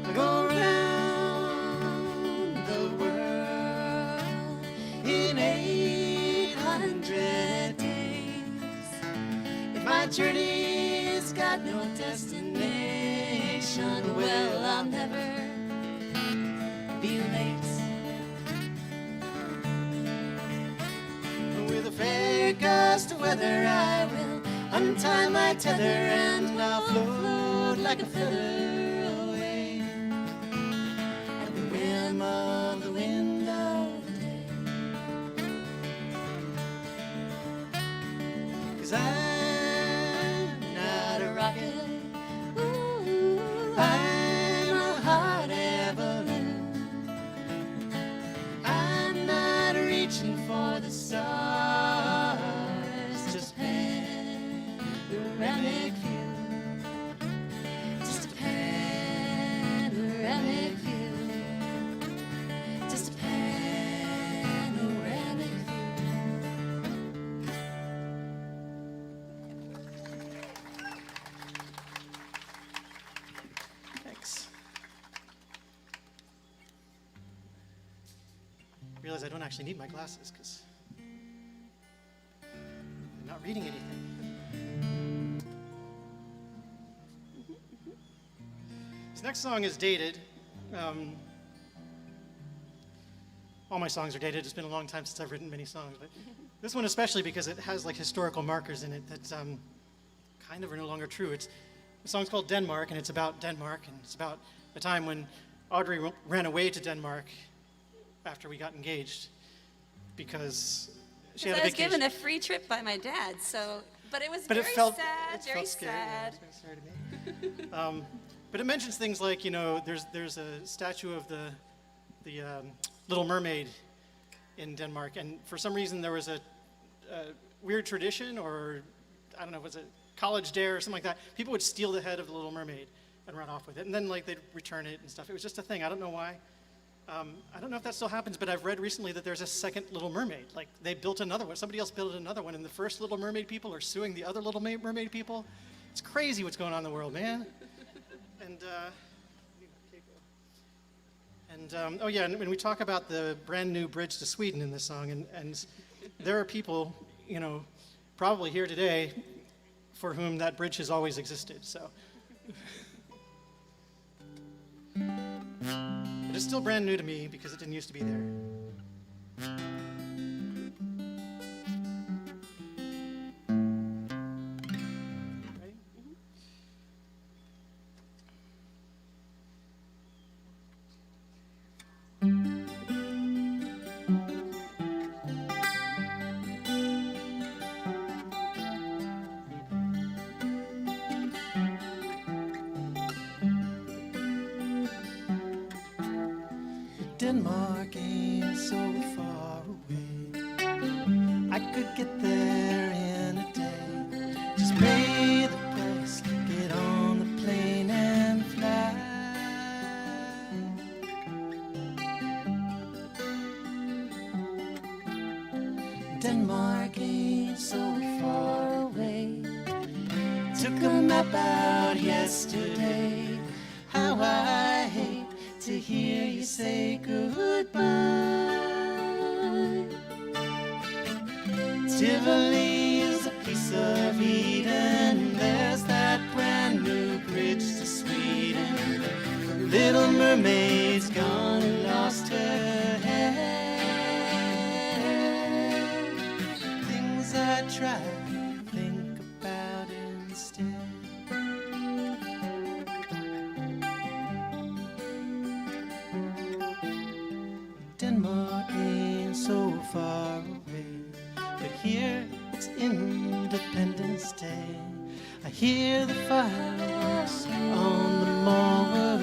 I go around the world in 800 days. If my journey's got no destination, well, I'll never be late. With a fair gust of weather, I will Untie my tether and I'll float like a feather away at the whim of the wind of the day. 'Cause I'm not a rocket, I'm a hot air balloon. I'm not reaching for the stars, just panoramic view, just a panoramic view, just a panoramic view. Thanks. Realize I don't actually need my glasses because I'm not reading anything. This next song is dated. All my songs are dated. It's been a long time since I've written many songs, but this one especially because it has like historical markers in it that kind of are no longer true. The song's called Denmark, and it's about Denmark, and it's about a time when Audrey ran away to Denmark after we got engaged because she had a I was vacation. given a free trip by my dad, so, but it was But very it felt sad, it very felt scary. Yeah, sad. it was very scary to me. But it mentions things like, you know, there's a statue of the Little Mermaid in Denmark, and for some reason there was a weird tradition, or I don't know, was it college dare or something like that? People would steal the head of the Little Mermaid and run off with it, and then like they'd return it and stuff. It was just a thing. I don't know why. I don't know if that still happens, but I've read recently that there's a second Little Mermaid. Like they built another one. Somebody else built another one, and the first Little Mermaid people are suing the other Little Mermaid people. It's crazy what's going on in the world, man. And oh yeah, and when we talk about the brand new bridge to Sweden in this song, and there are people, you know, probably here today for whom that bridge has always existed. So. But it's still brand new to me because it didn't used to be there. Ready? Denmark ain't so far away. I could get there in a day. Just pay the price, get on the plane and fly. Denmark ain't so far away. Took a map out yesterday. How I hate to hear you say goodbye. Tivoli is a piece of Eden. There's that brand new bridge to Sweden. Little Mermaid's gone and lost her head. Things I try to think about instead. Denmark ain't so far away, but here it's Independence Day. I hear the fireworks on the morrow.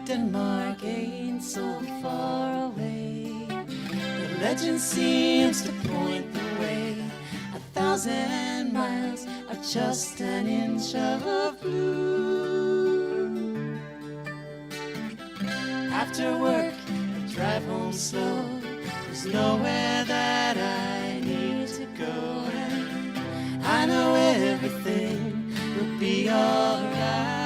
Denmark ain't so far away. The legend seems to point the way. 1,000 miles are just an inch of blue. After work, I drive home slow. There's nowhere that I need to go. And I know everything will be alright.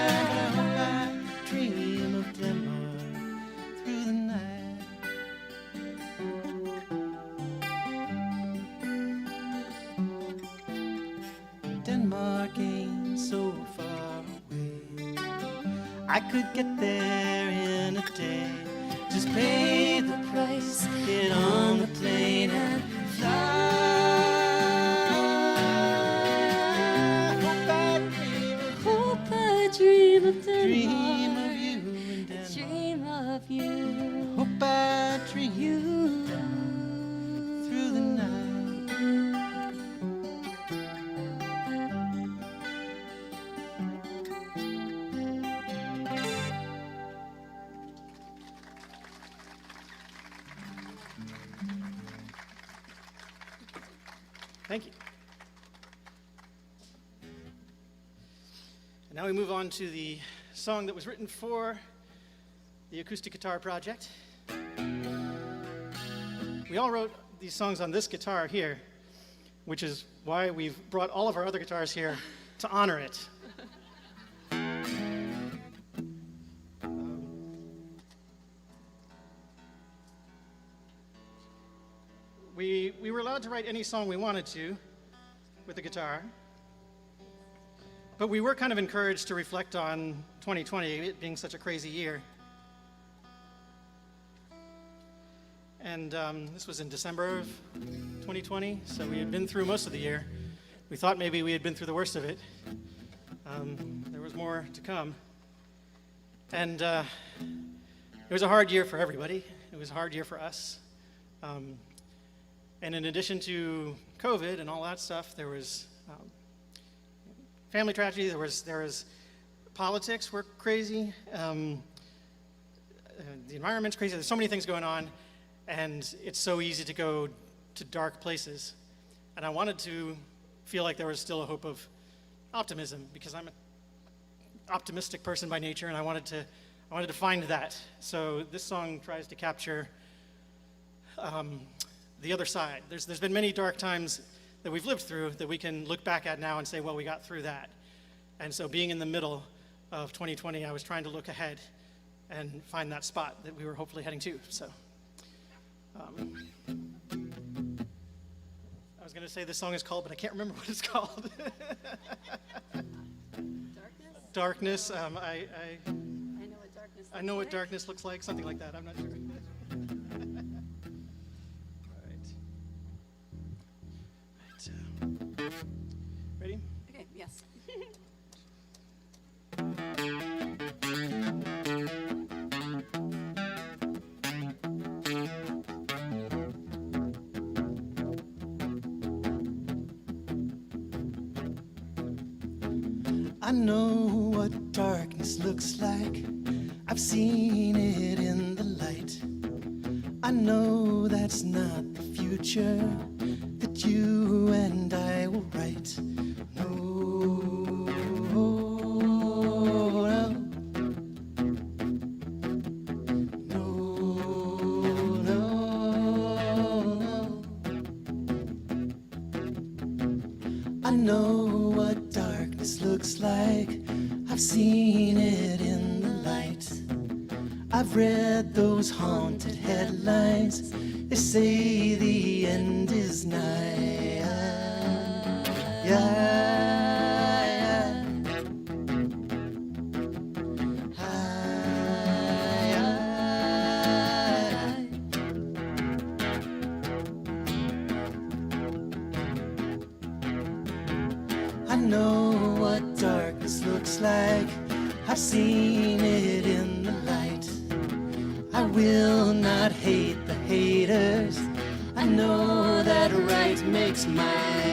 I hope I dream of Denmark through the night. Denmark ain't so far away. I could get there in a day. Just pay the price, get on the plane and fly. Hope I dream of Dream of you in Denmark. dream of you. Hope I dream you through the night. Thank you. And now we move on to the song that was written for the acoustic guitar project. We all wrote these songs on this guitar here, which is why we've brought all of our other guitars here to honor it. We were allowed to write any song we wanted to with the guitar, but we were kind of encouraged to reflect on 2020, it being such a crazy year. And this was in December of 2020, so we had been through most of the year. We thought maybe we had been through the worst of it. There was more to come. And it was a hard year for everybody. It was a hard year for us. And in addition to COVID and all that stuff, there was family tragedy, there was politics were crazy, the environment's crazy, there's so many things going on, and it's so easy to go to dark places. And I wanted to feel like there was still a hope of optimism, because I'm an optimistic person by nature, and I wanted to find that. So this song tries to capture the other side. There's been many dark times that we've lived through that we can look back at now and say, well, we got through that. And so being in the middle of 2020, I was trying to look ahead and find that spot that we were hopefully heading to. So I was going to say this song is called, but I can't remember what it's called. Darkness. I know what darkness. I know what darkness looks like, something like that. I'm not sure. Ready? Okay. Yes. I know what darkness looks like. I've seen it in the light. I know that's not the future that you and I will write. No, no, no, no, no. I know what darkness looks like. I've seen it in the light. I've read those haunted headlines. They say the end is nigh. Yeah. I know what darkness looks like. I've seen it in the light. I will not hate the haters. I know that right makes might.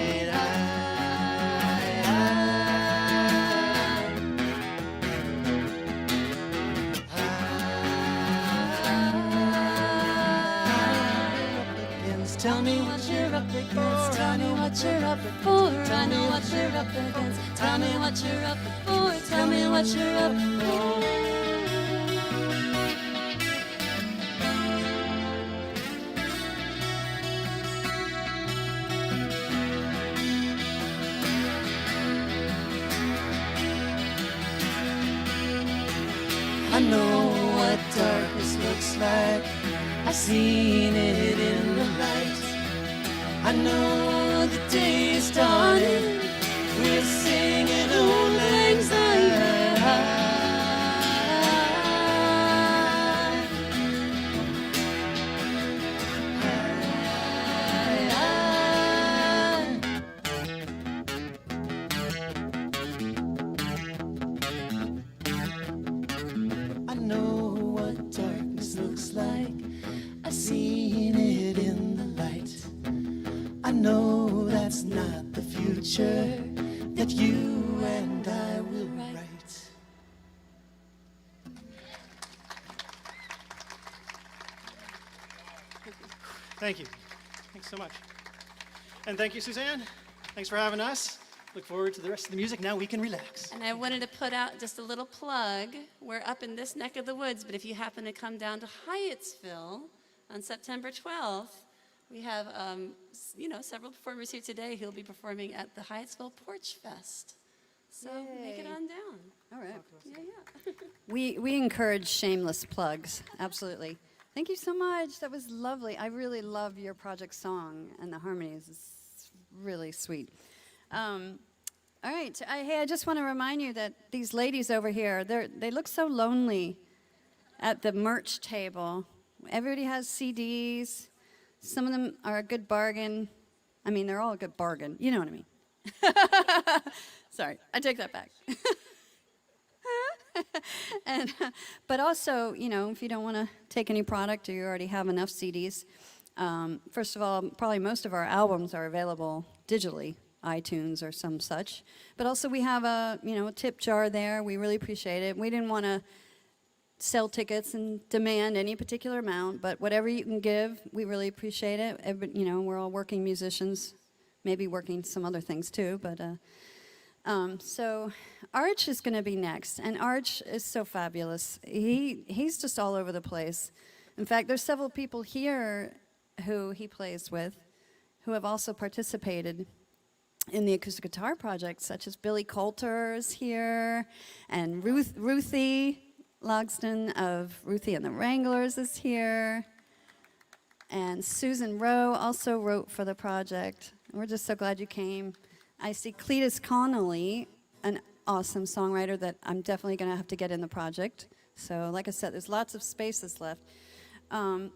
Tell me what you're up against. Tell me what you're up for. Tell me what you're up against. Tell me what you're up for. Tell me what you're up for. I know what darkness looks like. I've seen it in the light. I know the day's dawning. We're singing old lang syne. Thank you. Thanks so much. And thank you, Suzanne. Thanks for having us. Look forward to the rest of the music. Now we can relax. And I wanted to put out just a little plug. We're up in this neck of the woods, but if you happen to come down to Hyattsville on September 12th, we have, several performers here today who'll be performing at the Hyattsville Porch Fest. So make it Yay. on down. All right. Yeah. We encourage shameless plugs. Absolutely. Thank you so much. That was lovely. I really love your project song and the harmonies. It's really sweet. All right. Hey, I just want to remind you that these ladies over here, they look so lonely at the merch table. Everybody has CDs. Some of them are a good bargain. I mean, they're all a good bargain. You know what I mean. Sorry, I take that back. But also, if you don't want to take any product or you already have enough CDs, first of all, probably most of our albums are available digitally, iTunes or some such. But also we have a tip jar there. We really appreciate it. We didn't want to sell tickets and demand any particular amount, but whatever you can give, we really appreciate it. We're all working musicians, maybe working some other things too, but so Arch is going to be next, and Arch is so fabulous. He's just all over the place. In fact, there's several people here who he plays with who have also participated in the acoustic guitar project, such as Billy Coulter is here, and Ruthie Logston of Ruthie and the Wranglers is here, and Susan Rowe also wrote for the project. We're just so glad you came. I see Cletus Connolly, an awesome songwriter that I'm definitely going to have to get in the project. So like I said, there's lots of spaces left.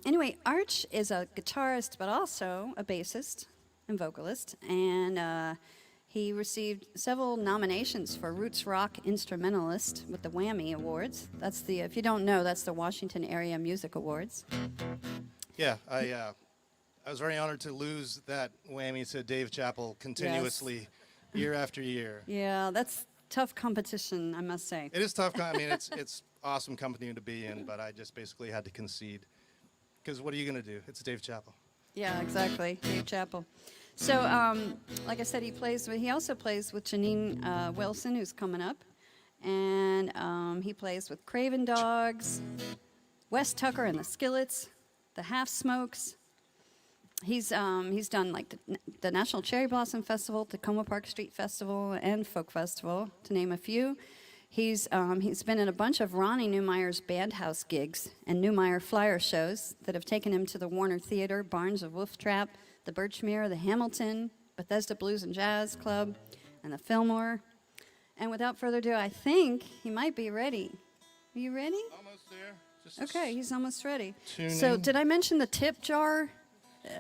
Anyway, Arch is a guitarist, but also a bassist and vocalist. And he received several nominations for Roots Rock Instrumentalist with the Whammy Awards. If you don't know, that's the Washington Area Music Awards. Yeah, I was very honored to lose that whammy to Dave Chappell continuously, year after year. Yeah, that's tough competition, I must say. It is tough. I mean, it's awesome company to be in, but I just basically had to concede. Because what are you going to do? It's Dave Chappell. Yeah, exactly, Dave Chappell. So, like I said, he also plays with Janine Wilson, who's coming up, and he plays with Craven Dogs, Wes Tucker and the Skillets, the Half Smokes. He's done like the National Cherry Blossom Festival, Tacoma Park Street Festival, and Folk Festival, to name a few. He's been in a bunch of Ronnie Newmeyer's Bandhouse gigs and Newmeyer Flyer shows that have taken him to the Warner Theater, Barnes of Wolf Trap, the Birchmere, the Hamilton, Bethesda Blues and Jazz Club, and the Fillmore. And without further ado, I think he might be ready. Are you ready? Almost there. Just Okay, he's almost ready. tuning. So did I mention the tip jar?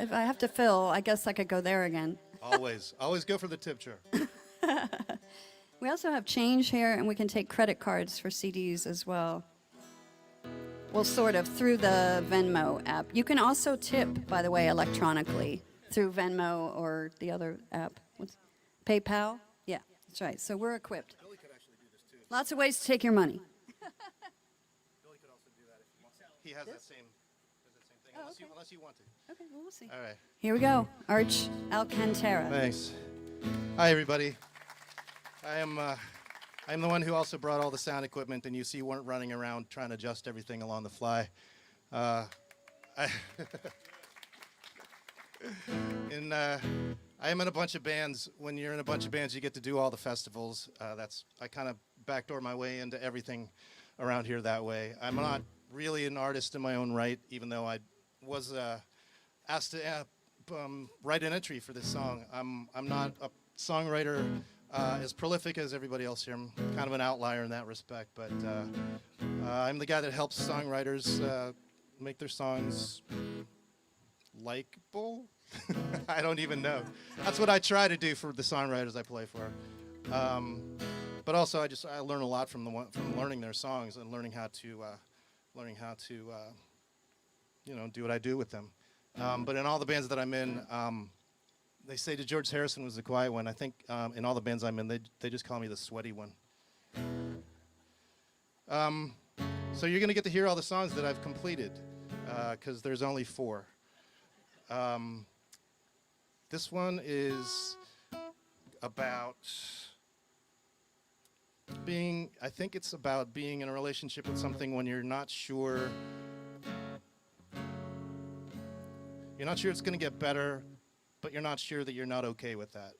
If I have to fill, I guess I could go there again. Always go for the tip jar. We also have change here, and we can take credit cards for CDs as well. Well, sort of, through the Venmo app. You can also tip, by the way, electronically through Venmo or the other app. PayPal? Yeah, that's right. So we're equipped. Billy could actually do this too. Lots of ways to take your money. Billy could also do that if he wants. He has that same thing, Oh, unless, okay. unless you want to. Okay, well, we'll see. All right. Here we go. Arch Alcantara. Thanks. Hi, everybody. I'm the one who also brought all the sound equipment, and you see weren't running around trying to adjust everything along the fly. I am in a bunch of bands. When you're in a bunch of bands, you get to do all the festivals. I kind of backdoor my way into everything around here that way. I'm not really an artist in my own right, even though I was asked to write an entry for this song. I'm not a songwriter as prolific as everybody else here. I'm kind of an outlier in that respect, but I'm the guy that helps songwriters make their songs likable. I don't even know. That's what I try to do for the songwriters I play for. But also, I learn a lot from learning their songs and learning how to do what I do with them. But in all the bands that I'm in, they say that George Harrison was the quiet one. I think in all the bands I'm in, they just call me the sweaty one. So you're going to get to hear all the songs that I've completed, because there's only 4. This one is about I think it's about being in a relationship with something when you're not sure. You're not sure it's going to get better, but you're not sure that you're not okay with that.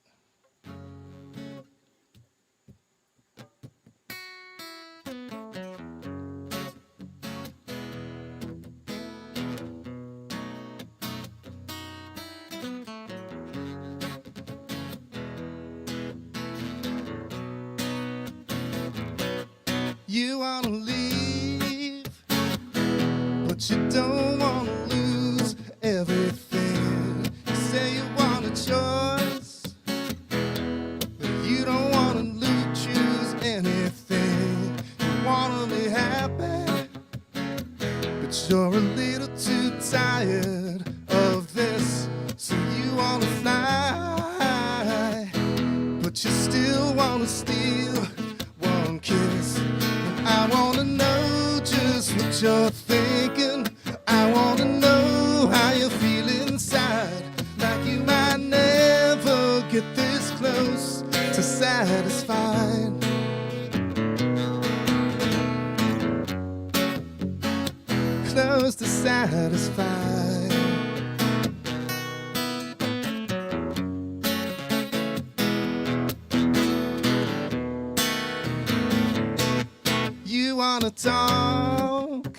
You wanna leave, but you don't wanna lose everything. You say you want a choice, but you don't wanna choose anything. You wanna be happy, but you're a little too tired of this. So you wanna fly, but you still wanna steal one kiss. I wanna know just what you're thinking. I wanna know how you feel inside. Like you might never get this close to satisfied. Close to satisfied. You wanna talk,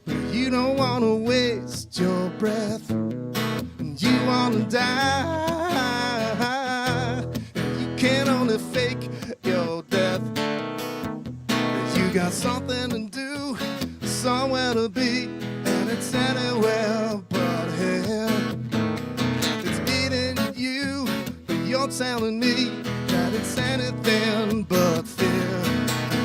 but you don't wanna waste your breath. You wanna die, you can only fake your death. You got something to do, somewhere to be, and it's anywhere but here. It's eating you, but you're telling me that it's anything but fear.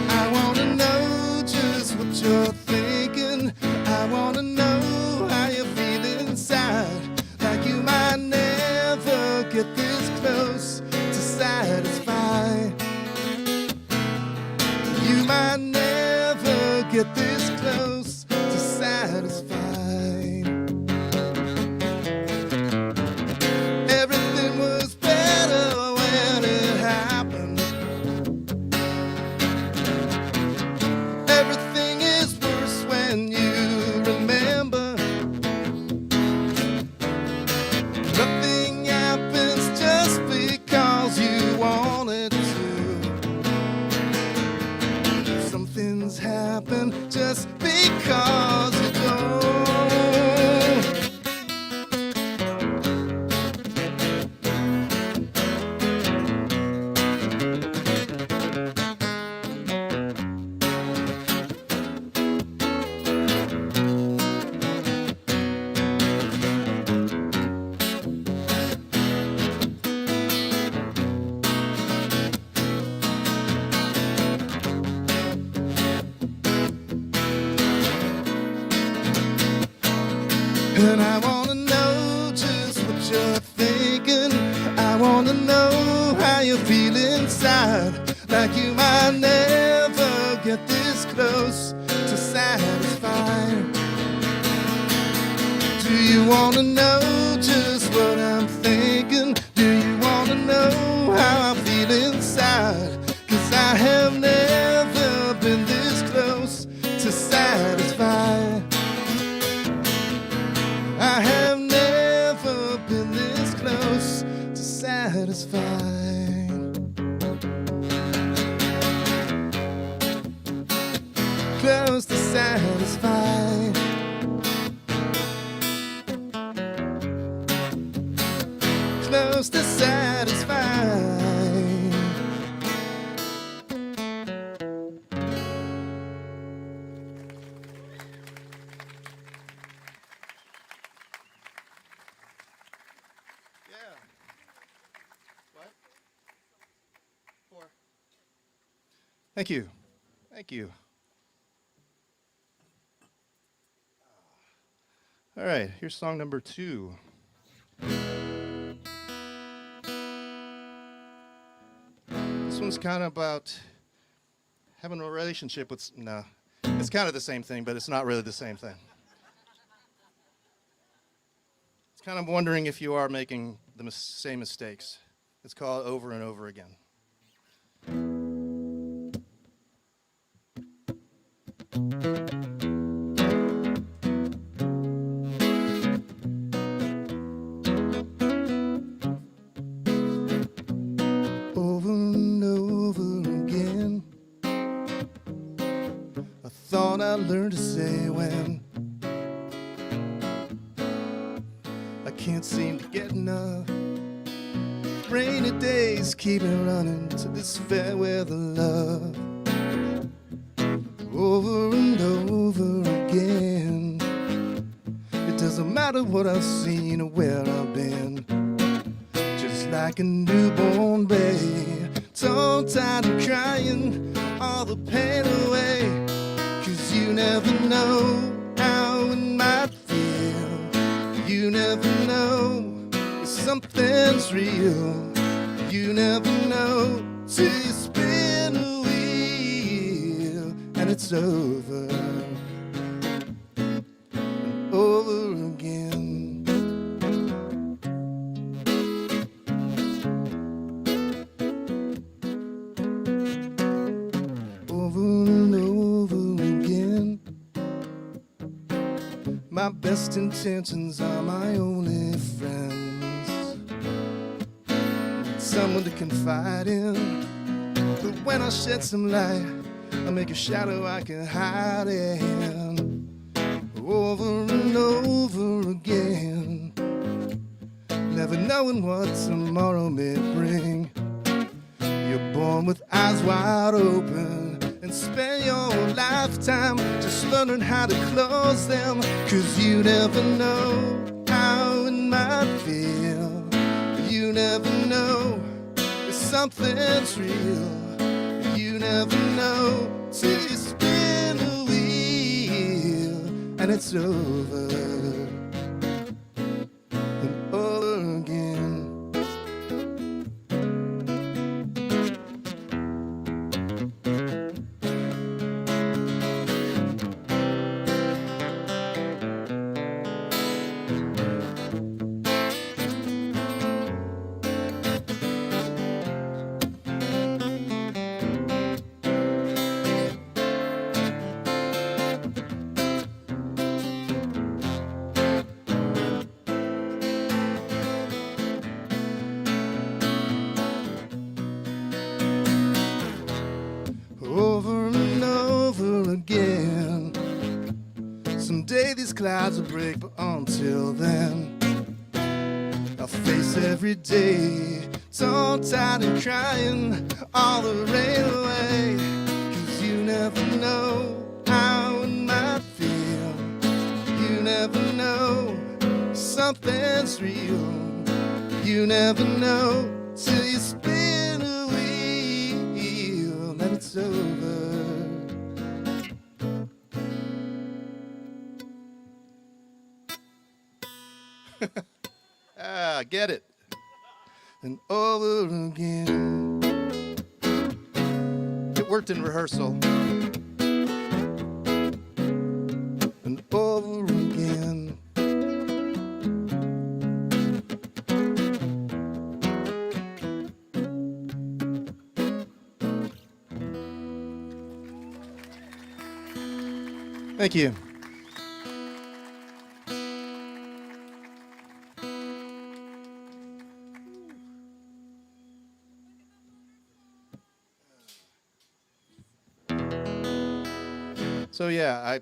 I wanna know just what you're thinking. I wanna know how you feel inside. Like you might never get this close to satisfy. You might never get this close to satisfy. Everything was better when it happened. Everything is worse when you remember. Nothing happens just because you want it to. Some things happen just because you don't. And I wanna know just what you're thinking. I wanna know how you feel inside. Like you might never get this close to satisfied. Do you wanna know just what I'm thinking? Do you wanna know how I feel inside? 'Cause I have never been this close to satisfied. I have never been this close to satisfied. Close to satisfied. Close to satisfied. Thank you. Thank you. All right, here's song number 2. This one's kind of about having a relationship with, no, it's kind of the same thing, but it's not really the same thing. kind of wondering if you are making the same mistakes. It's called Over and Over Again. Over and over again, I thought I learned to say when I can't seem to get enough. Rainy days keep me running to this fair weather love. Over and over again, it doesn't matter what I've seen or where I've been. Just like a newborn babe, tongue-tied and crying all the pain away. 'Cause you never know how it might feel. You never know if something's real. You never know till you spin a wheel and it's over and over again. Over and over again. My best intentions are my only friends. Someone to confide in, but when I shed some light, I make a shadow I can hide in. Over and over again, never knowing what tomorrow may bring. You're born with eyes wide open and spend your lifetime just learning how to close them. 'Cause you never know how it might feel. You never know if something's real. You never know till you spin a wheel and it's over and over again. Over and over again. Someday these clouds will break, but until then, I'll face every day, tongue-tied and crying all the rain away. 'Cause you never know how it might feel. You never know something's real. You never know till you spin a wheel and it's over. Get it? And over again. It worked in rehearsal. And over again. Thank you. So yeah,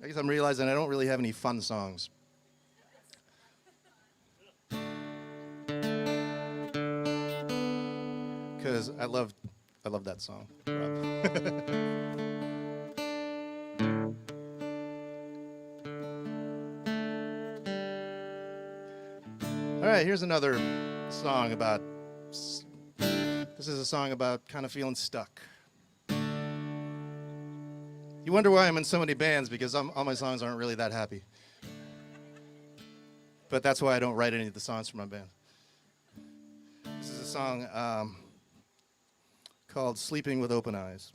I guess I'm realizing I don't really have any fun songs. Because I love that song. All right, here's another song about. This is a song about kind of feeling stuck. You wonder why I'm in so many bands, because all my songs aren't really that happy. But that's why I don't write any of the songs for my band. This is a song called Sleeping with Open Eyes.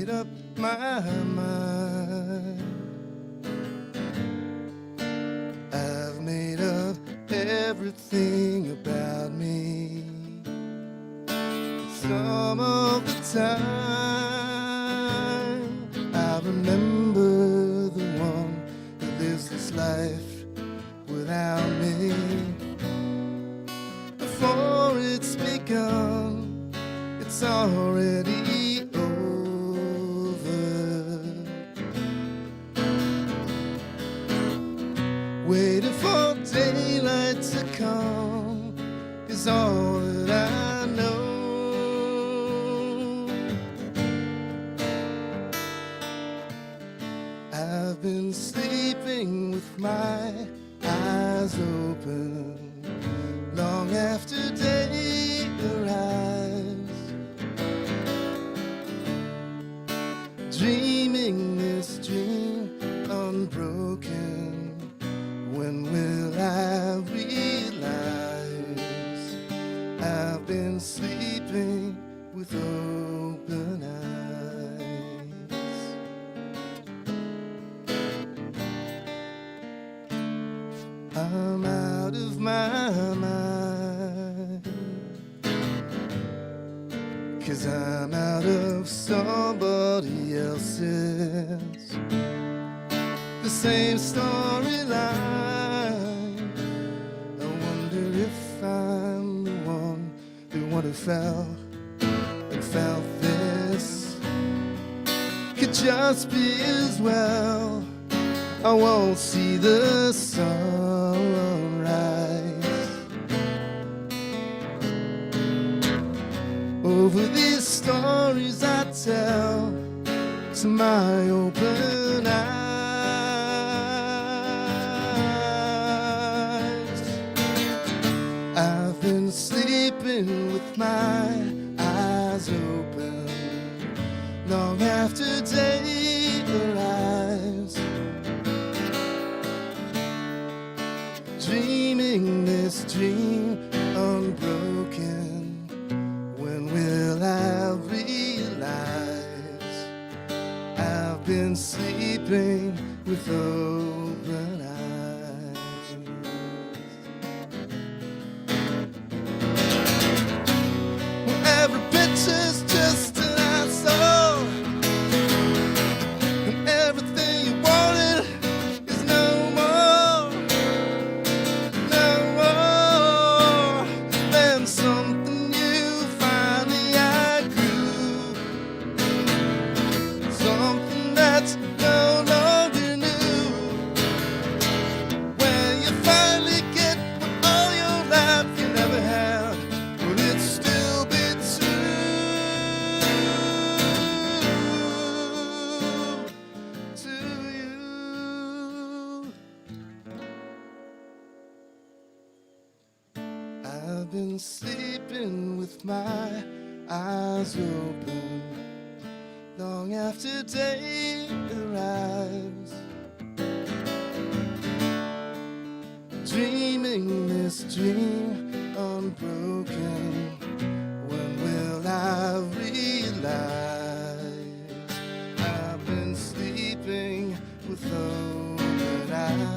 made up my mind. I've made up everything about me. Some of the time I remember the one who lives this life without me. Before it's begun, it's already over. Waiting for daylight to come is all that I know. I've been sleeping with my eyes open long after day arrives, dreaming this dream unbroken. When will I realize I've been sleeping with open eyes? I'm out of my mind, 'cause I'm out of somebody else's. The same storyline. I wonder if I'm the one who fell and felt this. Could just be as well. I won't see the sunrise over these stories I tell to my open eyes. I've been sleeping with my eyes open long after day arrives, dreaming this dream unbroken. When will I realize I've been sleeping with open eyes? Well, every picture's just an eyesore, and everything you wanted is no more. No more than something you finally outgrew, something that's no longer new. When you finally get what all your life you never had, will it still be true to you? I've been sleeping with my eyes open long after day arrives, dreaming this dream unbroken. When will I realize I've been sleeping with open eyes?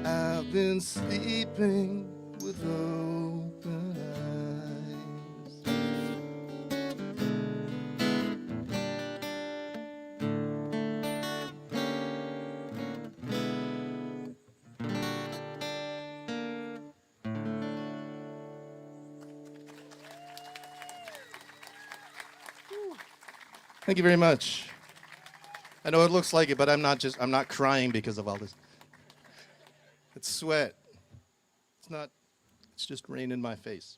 I've been sleeping with open eyes. Thank you very much. I know it looks like it, but I'm not crying because of all this. It's sweat. It's just rain in my face.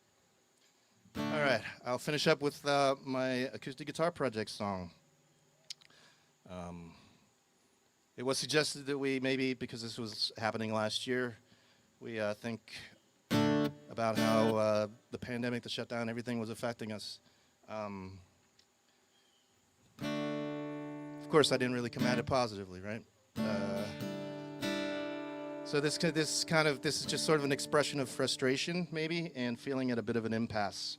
All right, I'll finish up with my acoustic guitar project song. It was suggested that we maybe, because this was happening last year, we think about how the pandemic, the shutdown, everything was affecting us. Of course, I didn't really come at it positively, right? So this is just sort of an expression of frustration, maybe, and feeling at a bit of an impasse.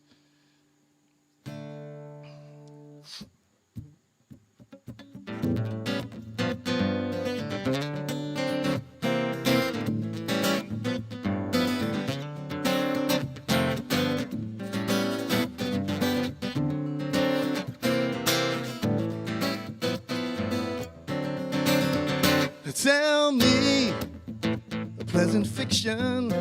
Tell me a pleasant fiction.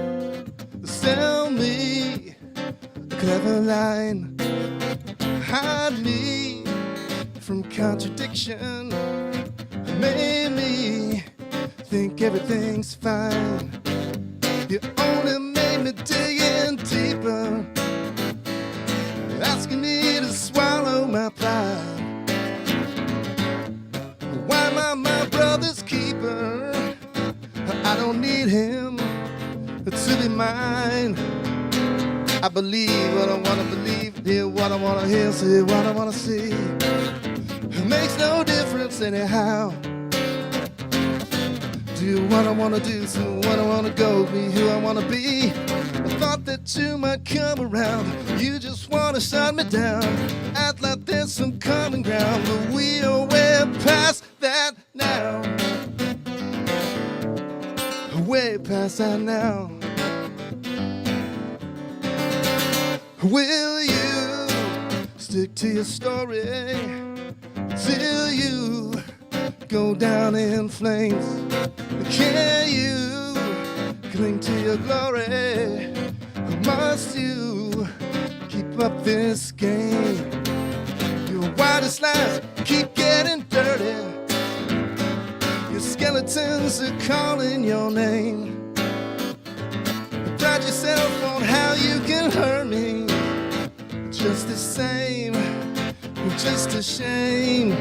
Sell me a clever line. Hide me from contradiction. Made me think everything's fine. You only made me dig in deeper, asking me to swallow my pride. Why am I my brother's keeper? I don't need him to be mine. I believe what I wanna believe, hear what I wanna hear, see what I wanna see. It makes no difference anyhow. Do what I wanna do, so what I wanna go, be who I wanna be. I thought that you might come around. You just wanna shut me down, act like there's some common ground, but we are way past that now. Way past that now. Will you stick to your story till you go down in flames? Can you cling to your glory? Or must you keep up this game? Your widest lies keep getting dirty. Your skeletons are calling your name. Pride yourself on how you can hurt me. Just the same, just a shame.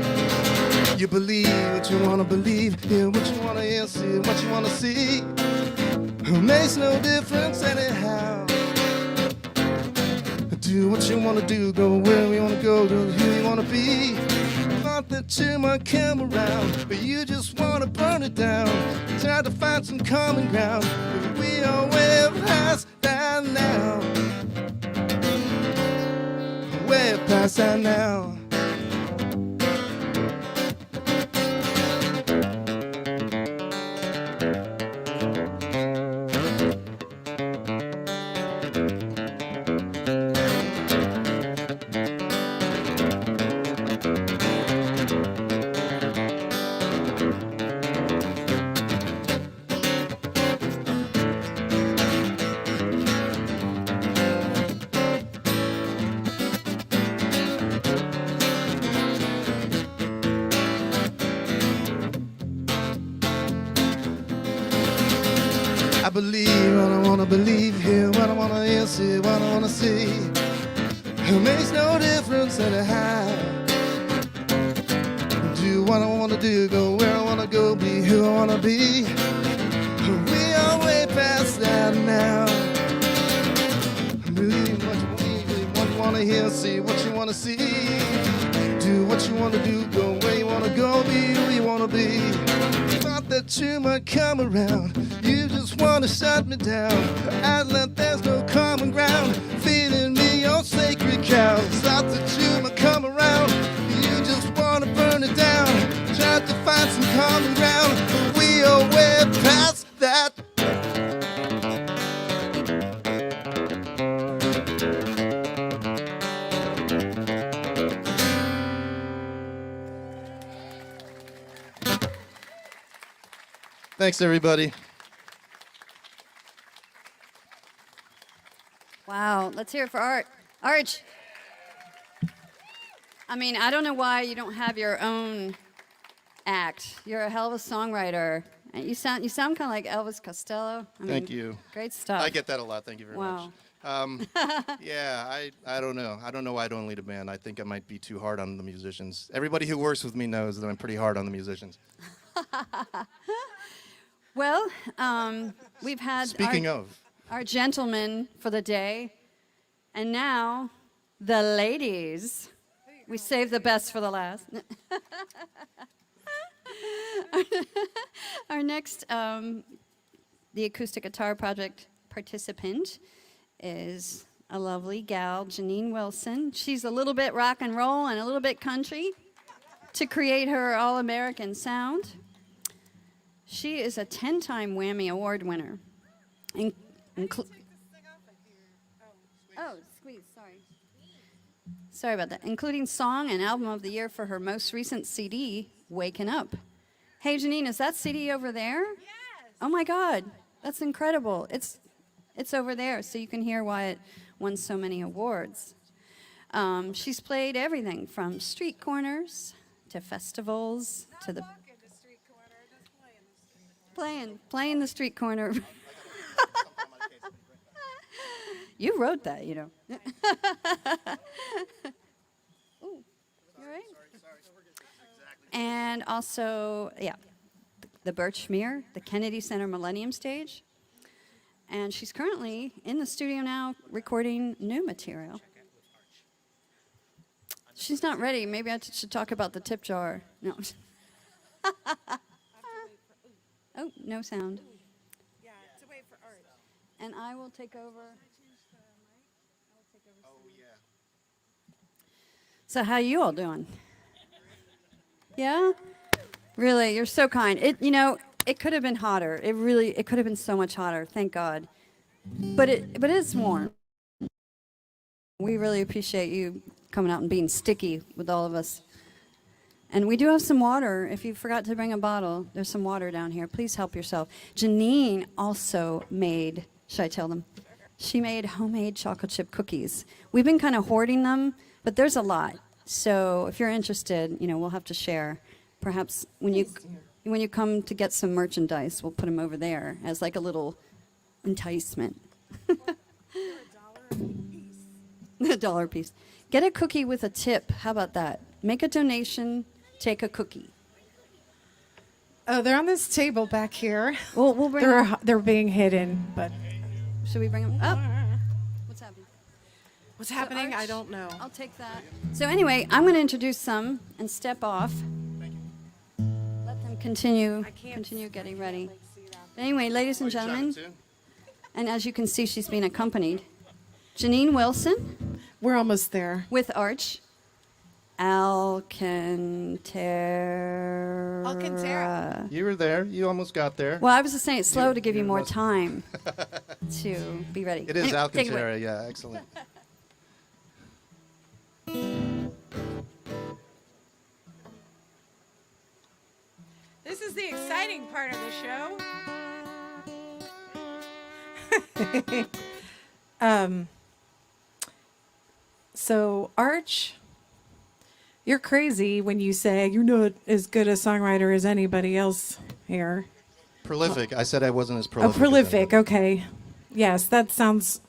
You believe what you wanna believe, hear what you wanna hear, see what you wanna see. It makes no difference anyhow. Do what you wanna do, go where you wanna go, do who you wanna be. Thought that you might come around, but you just wanna burn it down. Tried to find some common ground, but we are way past that now. Way past that now. I believe what I wanna believe, hear what I wanna hear, see what I wanna see. It makes no difference anyhow. Do what I wanna do, go where I wanna go, be who I wanna be. We are way past that now. Believe what you believe, what you wanna hear, see what you wanna see. Do what you wanna do, go where you wanna go, be who you wanna be. Thought that you might come around, you just wanna shut me down. Act like there's no common ground, feeding me your sacred cows. Thought that you might come around, you just wanna burn it down. Tried to find some common ground, but we are way past that. Thanks, everybody. Wow, let's hear it for Art. Arch. I mean, I don't know why you don't have your own act. You're a hell of a songwriter. And you sound kind of like Elvis Costello. Thank you. Great stuff. I get that a lot. Thank you very Wow. much. Yeah, I don't know. I don't know why I don't lead a band. I think I might be too hard on the musicians. Everybody who works with me knows that I'm pretty hard on the musicians. Well, we've had Speaking of, our gentlemen for the day, and now the ladies. We saved the best for the last. Our next, the Acoustic Guitar Project participant is a lovely gal, Janine Wilson. She's a little bit rock and roll and a little bit country to create her all-American sound. She is a 10-time Whammy Award winner. Oh, squeeze, sorry. Sorry about that. Including Song and Album of the Year for her most recent CD, Wakin' Up. Hey, Janine, is that CD over there? Yes. Oh, my God. That's incredible. It's over there, so you can hear why it won so many awards. She's played everything from street corners to festivals to the... Playing the street corner. You wrote that, you know. Ooh, you all right? And also, yeah, the Birchmere, the Kennedy Center Millennium Stage. And she's currently in the studio now recording new material. She's not ready. Maybe I should talk about the tip jar. No. Oh, no sound. Yeah, to wait for Art. And I will take over. Oh, yeah. So how you all doing? Yeah? Really, you're so kind. It could have been hotter. It could have been so much hotter. Thank God. But it's warm. We really appreciate you coming out and being sticky with all of us. And we do have some water. If you forgot to bring a bottle, there's some water down here. Please help yourself. Janine also made, should I tell them? She made homemade chocolate chip cookies. We've been kind of hoarding them, but there's a lot. So if you're interested, we'll have to share. Perhaps when you come to get some merchandise, we'll put them over there as like a little enticement. $1 a piece. Get a cookie with a tip. How about that? Make a donation, take a cookie. Oh, they're on this table back here. We'll bring them. They're being hidden, but Should we bring them up? What's happening? what's happening? I Arch? don't know. I'll take that. So anyway, I'm going to introduce some and step off. Let them continue getting ready. But anyway, ladies and gentlemen, and as you can see, she's being accompanied. Janine Wilson We're almost there. with Arch. Alcantara. You were there. You almost got there. Well, I was just saying it's slow to give you you more must- time to be ready. It is Anyway, take it away. Alcantara. Yeah, excellent. This is the exciting part of the show. So Arch, you're crazy when you say you're not as good a songwriter as anybody else here. Prolific. I said I wasn't as Oh, prolific. prolific. Okay. Yes, that sounds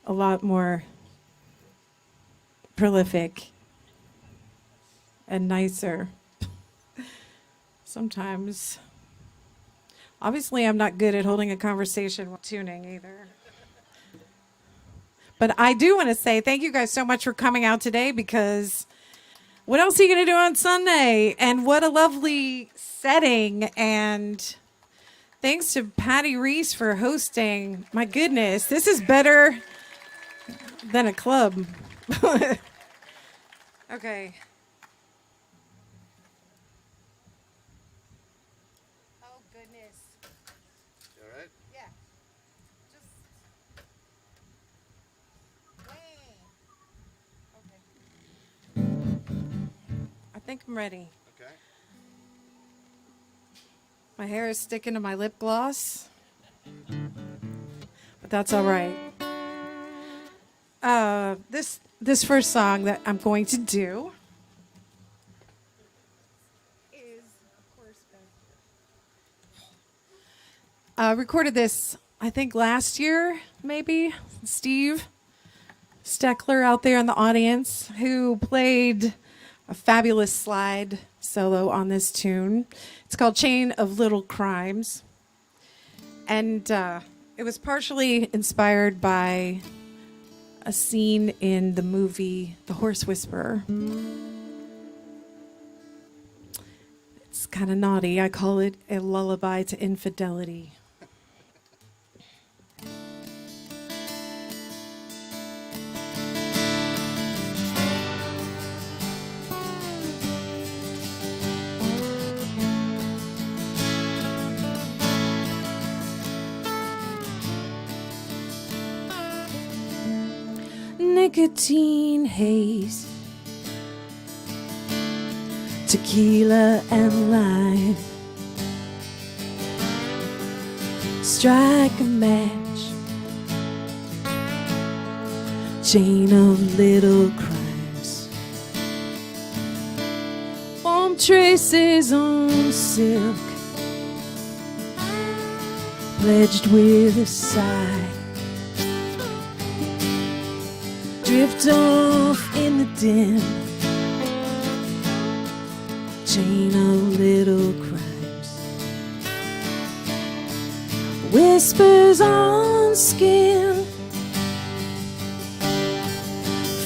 a lot more prolific and nicer. Sometimes. Obviously, I'm not good at holding a conversation while tuning either. But I do want to say thank you guys so much for coming out today, because what else are you going to do on Sunday? And what a lovely setting. And thanks to Patty Reese for hosting. My goodness, this is better than a club. Okay. Oh, goodness. All right. Yeah. Just. Okay. I think I'm ready. Okay. My hair is sticking to my lip gloss, but that's all right. This first song that I'm going to do is, of course, recorded this, I think, last year, maybe. Steve Steckler out there in the audience, who played a fabulous slide solo on this tune. It's called Chain of Little Crimes. And it was partially inspired by a scene in the movie The Horse Whisperer. It's kind of naughty. I call it a lullaby to infidelity. nicotine haze, tequila and lime. Strike a match, chain of little crimes, warm traces on silk, pledged with a sigh. Drift off in the dim, chain of little crimes, whispers on skin,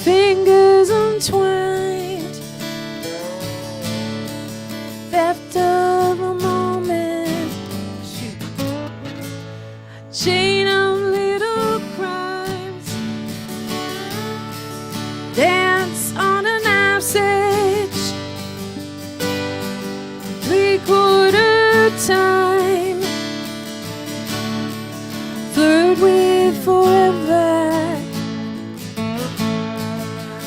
fingers untwined, theft of a moment, chain of little crimes, dance on a knife's edge, 3/4 time, flirt with forever,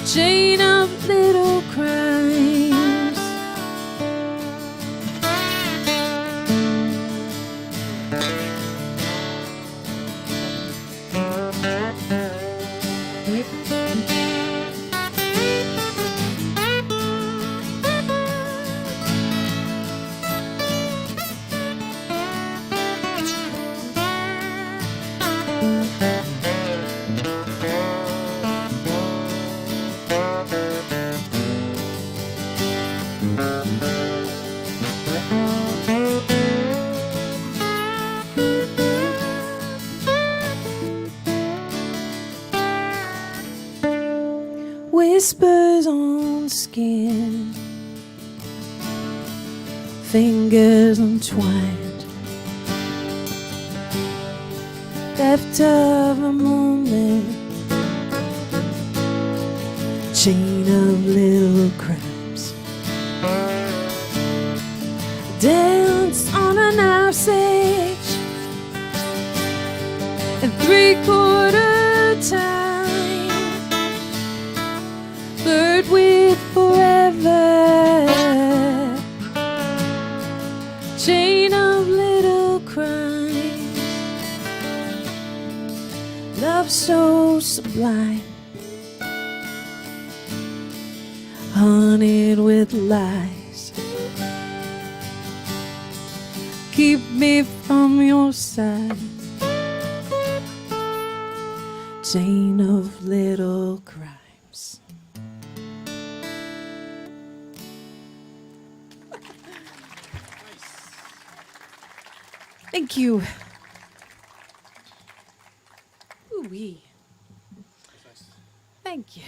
chain of little crimes. Whispers on skin, fingers entwined, theft of a moment, chain of little crimes, dance on a knife's edge, and 3/4 time, flirt with forever, chain of little crimes, love so sublime, haunted with lies, keep me from your side, chain of little crimes. Thank you. Ooh-wee. Thank you.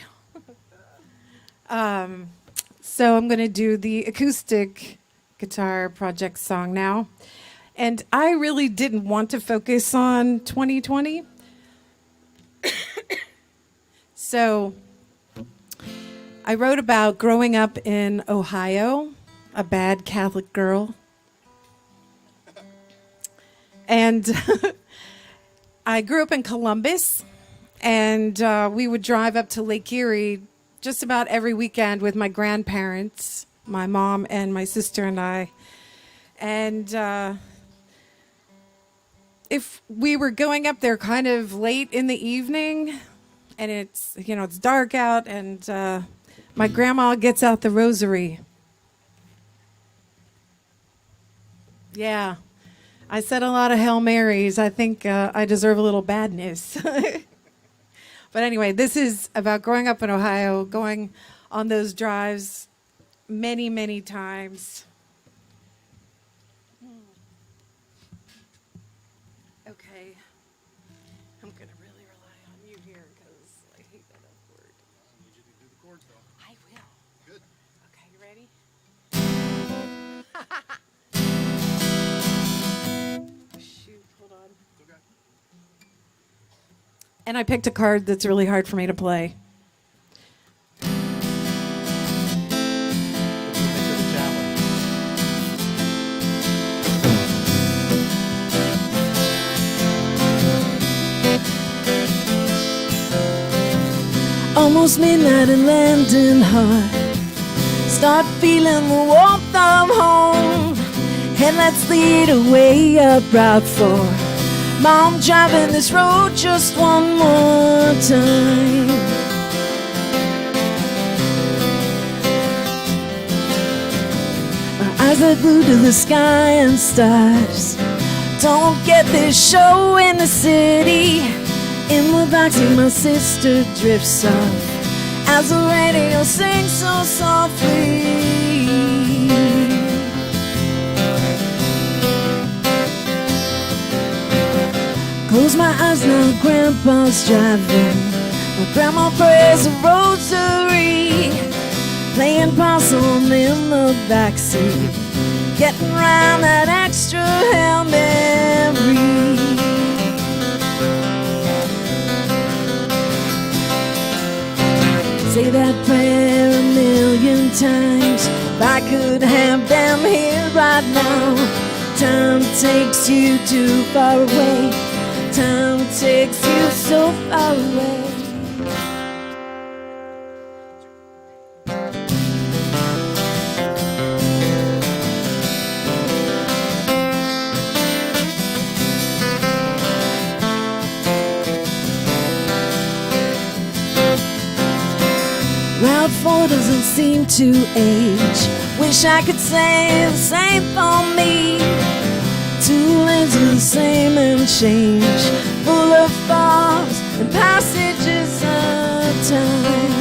So I'm going to do the acoustic guitar project song now. And I really didn't want to focus on 2020. So I wrote about growing up in Ohio, a bad Catholic girl. And I grew up in Columbus, and we would drive up to Lake Erie just about every weekend with my grandparents, my mom and my sister and I. And if we were going up there kind of late in the evening, and it's dark out, and my grandma gets out the rosary. Yeah. I said a lot of Hail Marys. I think I deserve a little badness. But anyway, this is about growing up in Ohio, going on those drives many, many times. Okay. I'm going to really rely on you here because I hate that F word. I need you to do the chords, though. I will. Good. Okay, you ready? Shoot, hold on. Okay. And I picked a card that's really hard for me to play. Almost midnight in Landon Heart. Start feeling the warmth of home. Headlights lead away up Route 4. Mom driving this road just one more time. My eyes are glued to the sky and stars. Don't get this show in the city. In the backseat my sister drifts off as the radio sings so softly. Close my eyes now, Grandpa's driving. My grandma prays a rosary, playing possum in the backseat, getting round that extra Hail Mary. Say that prayer a million times. If I could have them here right now. Time takes you too far away. Time takes you so far away. Route 4 doesn't seem to age. Wish I could say the same for me. Two lanes are the same and change, full of falls and passages of time.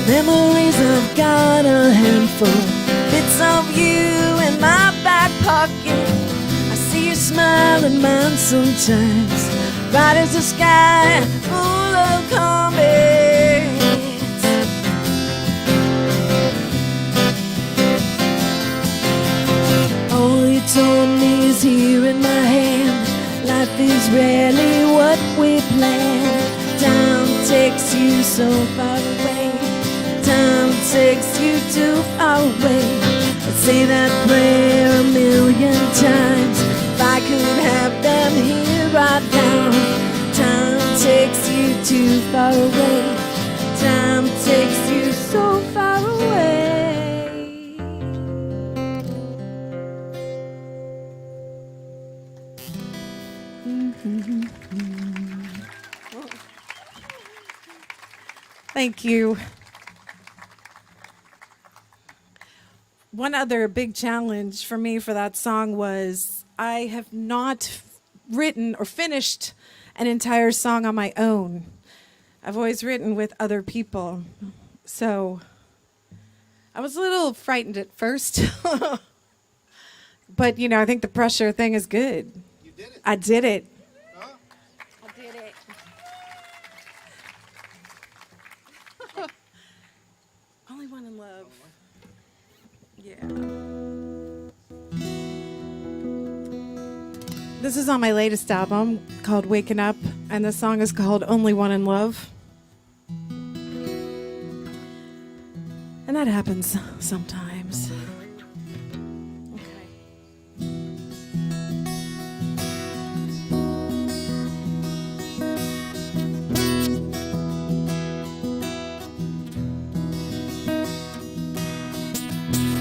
Memories, I've got a handful, bits of you in my back pocket. I see you smile at mine sometimes, bright as the sky, full of comets. All you told me is here in my hand. Life is rarely what we plan. Time takes you so far away. Time takes you too far away. I'd say that prayer a million times. If I could have them here right now. Time takes you too far away. Time takes you so far away. Thank you. One other big challenge for me for that song was I have not written or finished an entire song on my own. I've always written with other people. So I was a little frightened at first. But, you know, I think the pressure thing is good. You did it. I did it. Huh? I did it. Only one in love. Yeah. This is on my latest album called Waking Up, and the song is called Only One in Love. And that happens sometimes. Okay.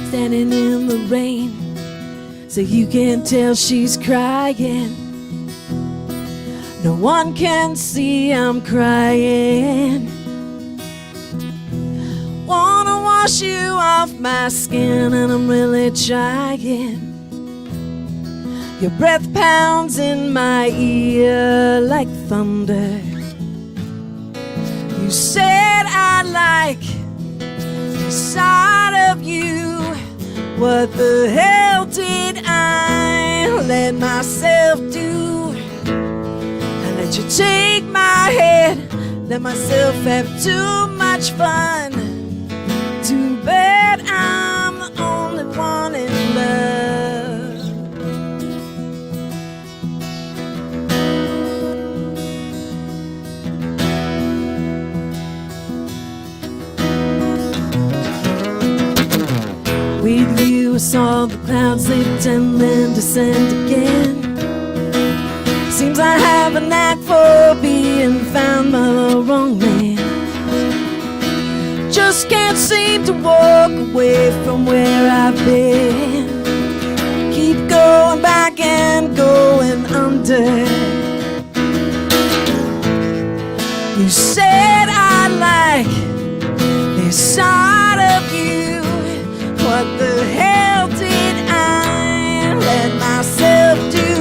Standing in the rain, so you can tell she's crying. No one can see I'm crying. Wanna wash you off my skin, and I'm really trying. Your breath pounds in my ear like thunder. You said I like the sight of you. What the hell did I let myself do? I let you take my head, let myself have too much fun. Too bad I'm the only one in love. With you I saw the clouds lift and then descend again. for being found by the wrong man. Just can't seem to walk away from where I've been. Keep going back and going under. You said I like this side of you. What the hell did I let myself do?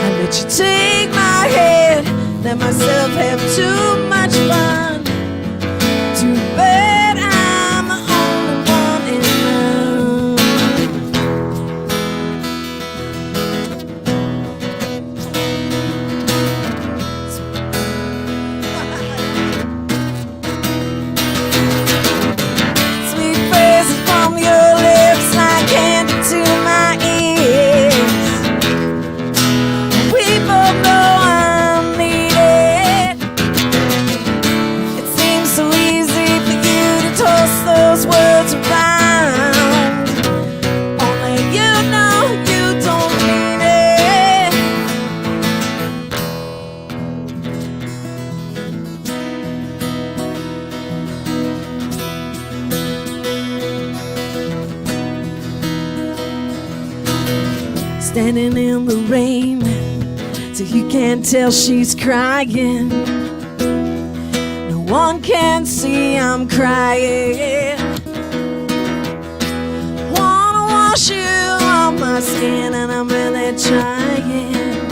I let you take my head, let myself have too much fun. Too bad I'm the only one in love. Sweet phrases from your lips like candy to my ears. We both know I'm needed. It seems so easy for you to toss those words around. Only you know you don't mean it. Standing in the rain, so you can't tell she's crying. No one can see I'm crying. Wanna wash you off my skin, and I'm really trying.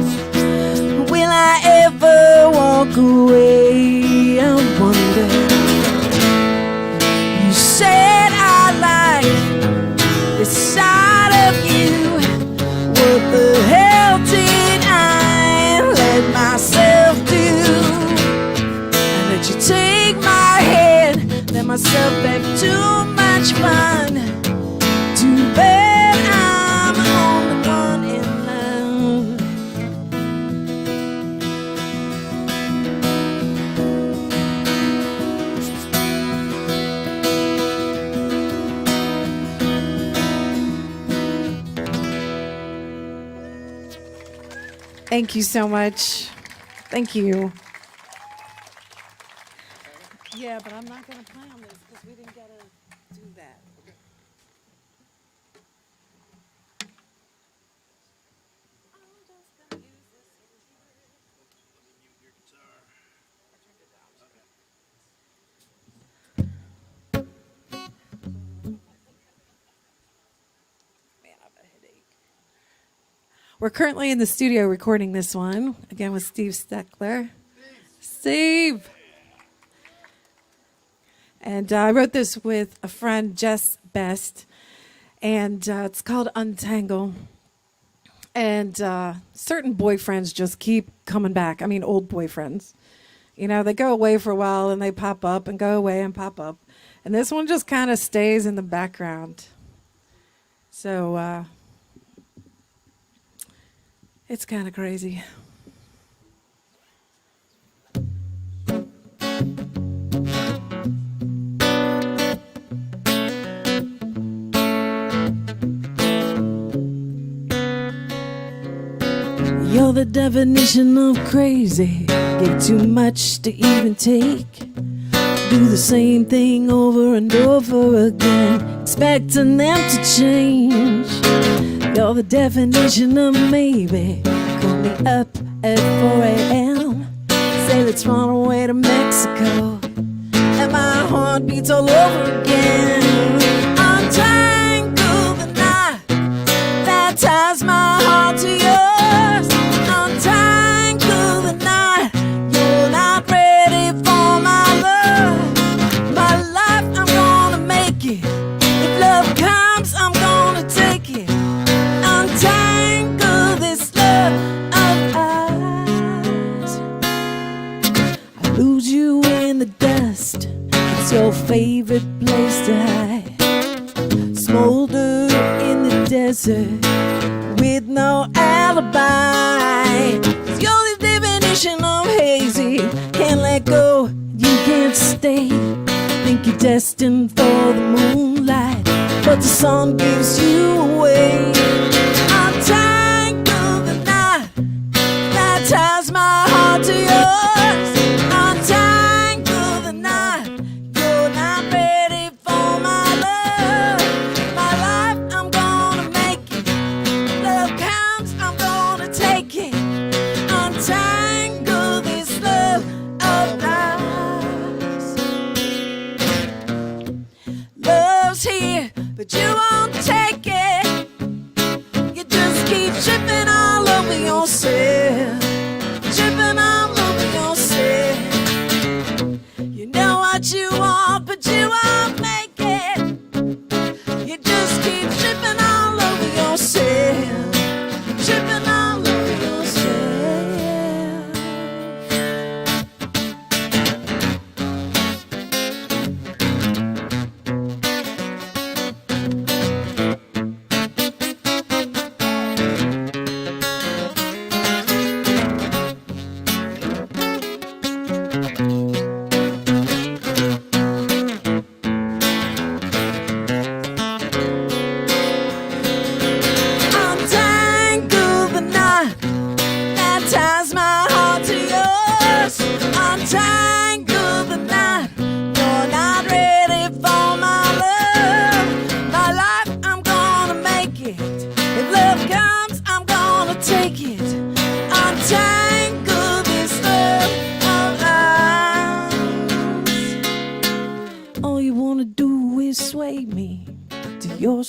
Will I ever walk away? I wonder. You said I like this side of you. What the hell did I let myself do? I let you take my head, let myself have too much fun. Too bad I'm the only one in love. Thank you so much. Thank you. Yeah, but I'm not going to play on this because we didn't get to do that. We're currently in the studio recording this one, again with Steve Steckler. Steve! And I wrote this with a friend, Jess Best, and it's called Untangle. And certain boyfriends just keep coming back. I mean, old boyfriends. You know, they go away for a while and they pop up and go away and pop up. And this one just kind of stays in the background. So, it's kind of crazy. You're the definition of crazy. Give too much to even take. Do the same thing over and over again, expecting them to change. You're the definition of maybe. Call me up at 4 a.m. Say let's run away to Mexico, and my heart beats all over again. Untangle the knot that ties my heart to yours. Untangle the knot. You're not ready for my love. My life, I'm gonna make it. If love comes, I'm gonna take it. Untangle this love of ours. I lose you in the dust. It's your favorite place to hide. Smolder in the desert with no alibi. 'Cause you're the definition of hazy. Can't let go, you can't stay. Think you're destined for the moonlight, but the sun gives you away. Untangle the knot that ties my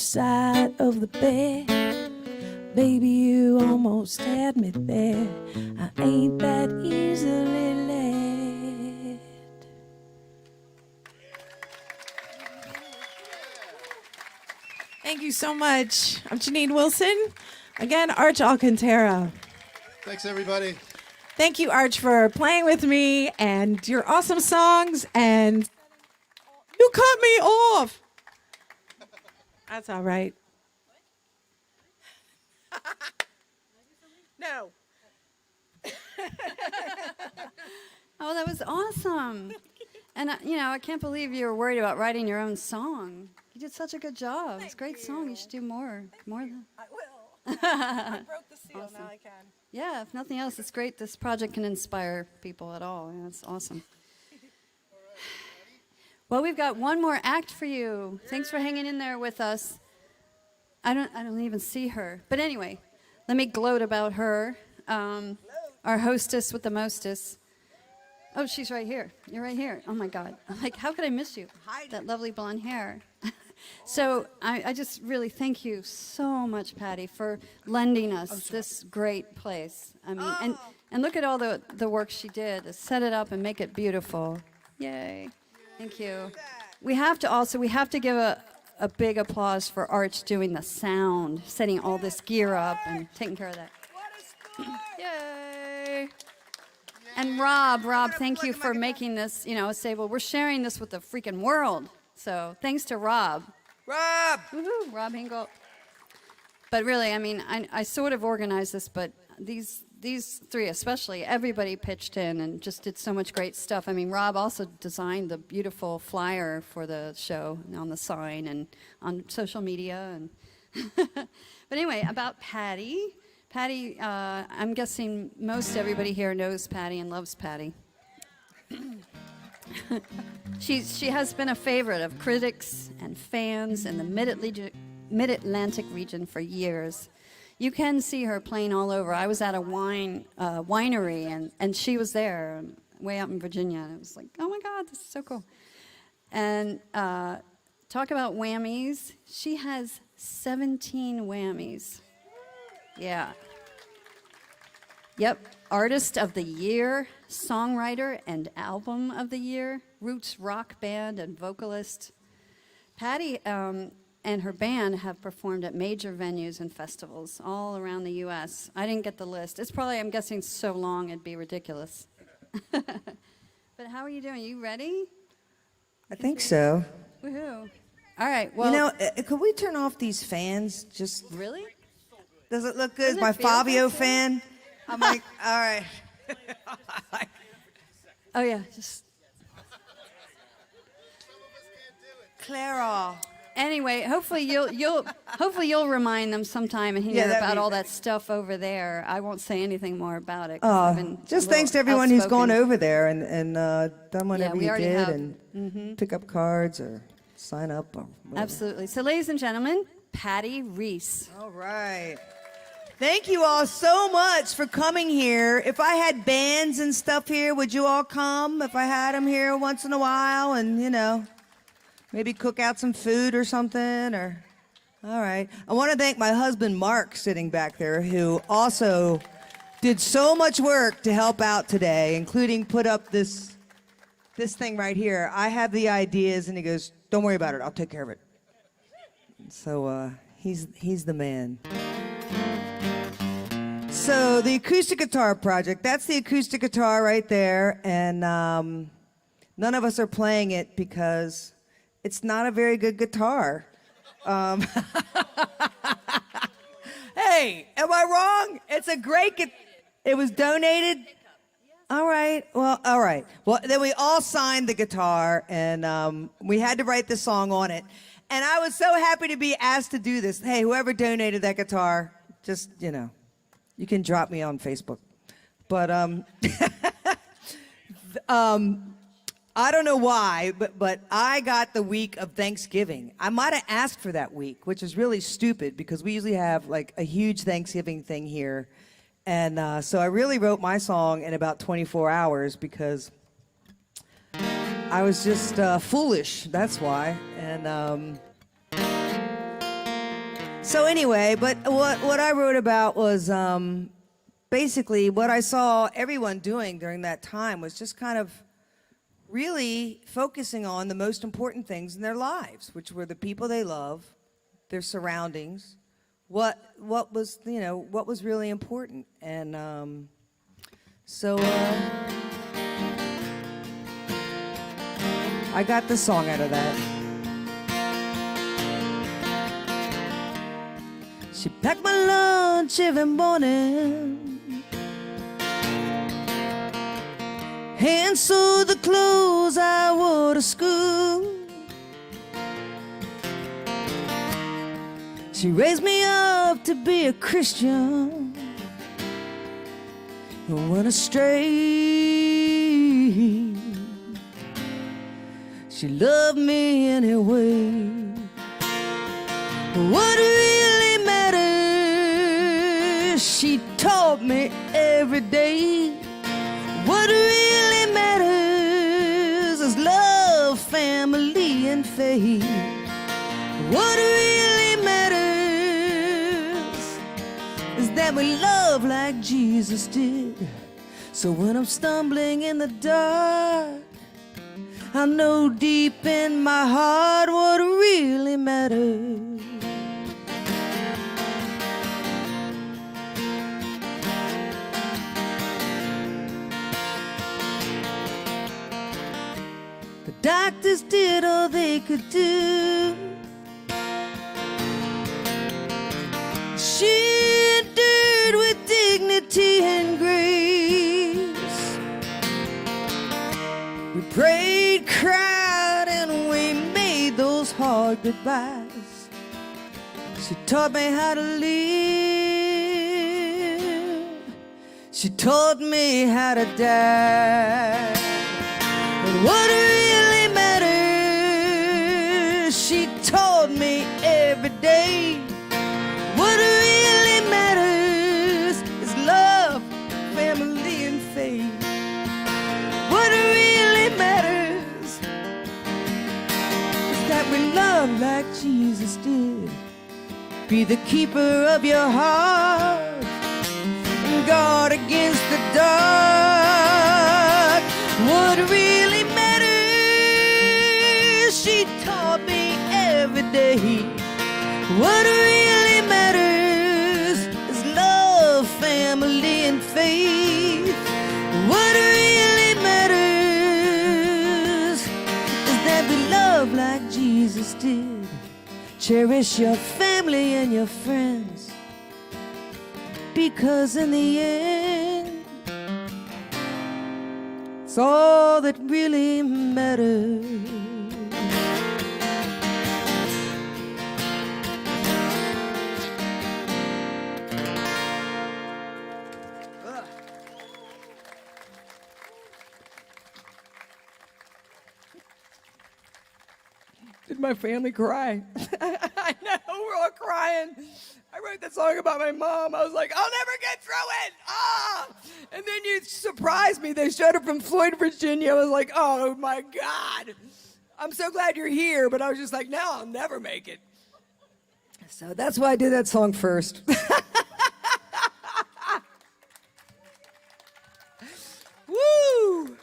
side of the bed. Baby, you almost had me there. I ain't that easily led. Thank you so much. I'm Janine Wilson. Again, Arch Alcantara. Thanks, everybody. Thank you, Arch, for playing with me and your awesome songs. And you cut me off. That's all right. No. Oh, that was awesome. And, I can't believe you were worried about writing your own song. You did such a good job. It's a great song. You should do more. More than. I will. I broke the seal. Awesome. Now I can. Yeah, if nothing else, it's great. This project can inspire people at all. Yeah, it's awesome. Well, we've got one more act for you. Thanks for hanging in there with us. I don't even see her. But anyway, let me gloat about her. Our hostess with the mostess. Oh, she's right here. You're right here. Oh my God. I'm like, how could I miss you? That lovely blonde hair. So I just really thank you so much, Patty, for lending us this great place. I mean, and look at all the work she did to set it up and make it beautiful. Yay. Thank you. We have to give a big applause for Arch doing the sound, setting all this gear up and taking care of that. Yay. And Rob, thank you for making this, say, well, we're sharing this with the freaking world. So thanks to Rob. Rob! Woohoo, Rob Hinkle. But really, I mean, I sort of organized this, but these three especially, everybody pitched in and just did so much great stuff. I mean, Rob also designed the beautiful flyer for the show on the sign and on social media. And but anyway, about Patty. Patty, I'm guessing most everybody here knows Patty and loves Patty. She has been a favorite of critics and fans in the Mid-Atlantic region for years. You can see her playing all over. I was at a winery, and she was there, way out in Virginia. And it was like, oh my God, this is so cool. And talk about whammies. She has 17 whammies. Yeah. Yep. Artist of the Year, Songwriter and Album of the Year, Roots Rock Band and Vocalist. Patty and her band have performed at major venues and festivals all around the U.S. I didn't get the list. It's probably, I'm guessing, so long it'd be ridiculous. But how are you doing? You ready? I think so. Woohoo. All right, well. Could we turn off these fans? Just Really? does it look good? Doesn't it My feel Fabio good? fan. I'm like, all right. Oh, yeah, just. Clara. Anyway, hopefully you'll remind them sometime and hear Yeah, that'd about be- all that stuff over there. I won't say anything more about it. 'Cause I've been a Just little thanks to everyone who's gone outspoken. over there and done whatever we you already did have. and pick up cards or sign up. Or whatever. Absolutely. So, ladies and gentlemen, Patty Reese. All right. Thank you all so much for coming here. If I had bands and stuff here, would you all come? If I had them here once in a while and, maybe cook out some food or something or... All right. I want to thank my husband, Mark, sitting back there, who also did so much work to help out today, including put up this thing right here. I have the ideas, and he goes, don't worry about it. I'll take care of it. So he's the man. So the acoustic guitar project, that's the acoustic guitar right there. And none of us are playing it because it's not a very good guitar. Hey, am I wrong? It's a great guitar. It was donated. All right. Well, all right. Well, then we all signed the guitar, and we had to write the song on it. And I was so happy to be asked to do this. Hey, whoever donated that guitar, just, you can drop me on Facebook. But I don't know why, but I got the week of Thanksgiving. I might have asked for that week, which is really stupid because we usually have like a huge Thanksgiving thing here. And so I really wrote my song in about 24 hours because I was just foolish. That's why. And So anyway, but what I wrote about was basically what I saw everyone doing during that time was just kind of really focusing on the most important things in their lives, which were the people they love, their surroundings, what was what was really important, and so I got this song out of that. She packed my lunch every morning and sewed the clothes I wore to school. She raised me up to be a Christian and went astray. She loved me anyway. What really matters, she taught me every day. What really matters is love, family, and faith. What really matters is that we love like Jesus did. So when I'm stumbling in the dark, I know deep in my heart what really matters. The doctors did all they could do. She endured with dignity and grace. We prayed, cried, and we made those hard goodbyes. She taught me how to live. She taught me how to die. And what really matters, she taught me every day. What really matters is love, family, and faith. What really matters is that we love like Jesus did. Be the keeper of your heart and guard against the dark. What really matters, she taught me every day. What really matters is love, family, and faith. What really matters is that we love like Jesus did. Cherish your family and your friends, because in the end, it's all that really matters. Did my family cry? I know, we're all crying. I wrote that song about my mom. I was like, I'll never get through it. Ah! And then you surprised me. They showed up from Floyd, Virginia. I was like, oh my God. I'm so glad you're here. But I was just like, no, I'll never make it. So that's why I did that song first. Woo!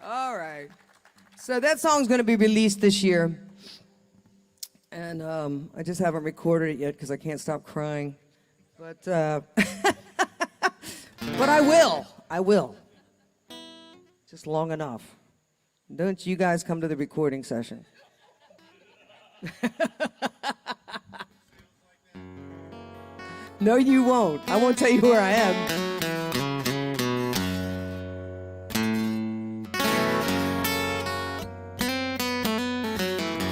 All right. So that song's going to be released this year. And I just haven't recorded it yet because I can't stop crying. But but I will. I will. Just long enough. Don't you guys come to the recording session. No, you won't. I won't tell you where I am.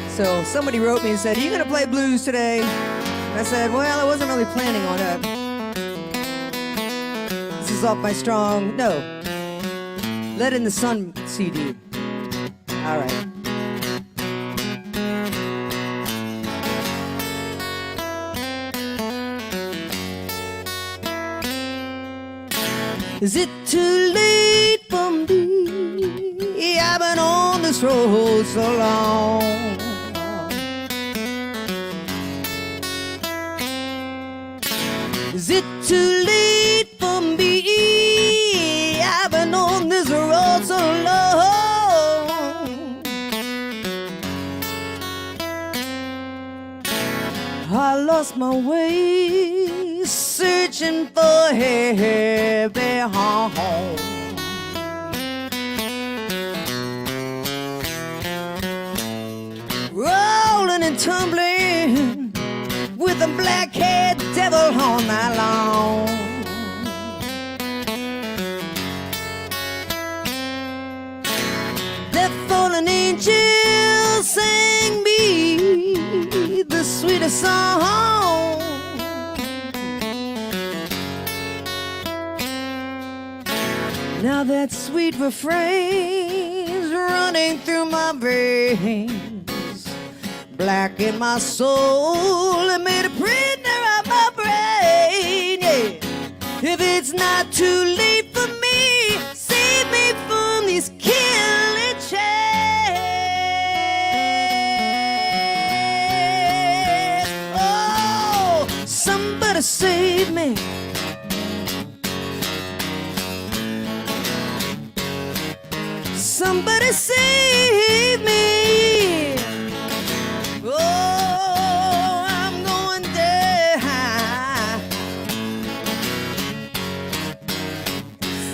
So somebody wrote me and said, are you going to play blues today? And I said, well, I wasn't really planning on it. This is off my Let in the Sun CD. All right. Is it too late for me? I've been on this road so long. Is it too late for me? I've been on this road so long. I lost my way, searching for a happy home. Rolling and tumbling with a black-haired devil all night long. That fallen angel sang me the sweetest song. Now that sweet refrain's running through my veins, black in my soul, and made a prisoner of my brain. Yeah. If it's not too late for me, save me from these killing chains. Oh, somebody save me. Somebody save me. Oh, I'm going down.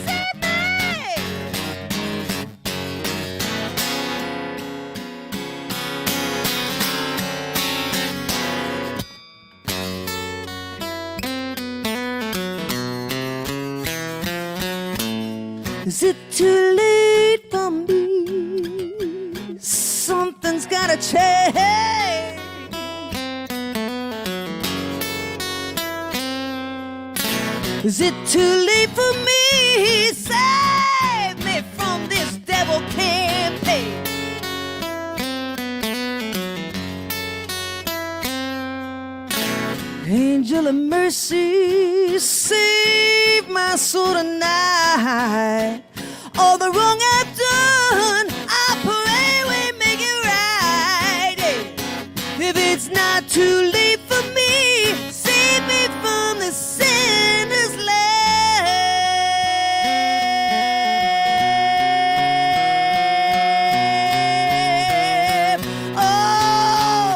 Save me. Is it too late for me? Something's gotta change. Is it too late for me? Save me from this devil campaign. Angel of mercy, save my soul tonight. All the wrong I've done, I pray we make it right. Yeah. If it's not too late for me, save me from the sinner's lap. Oh.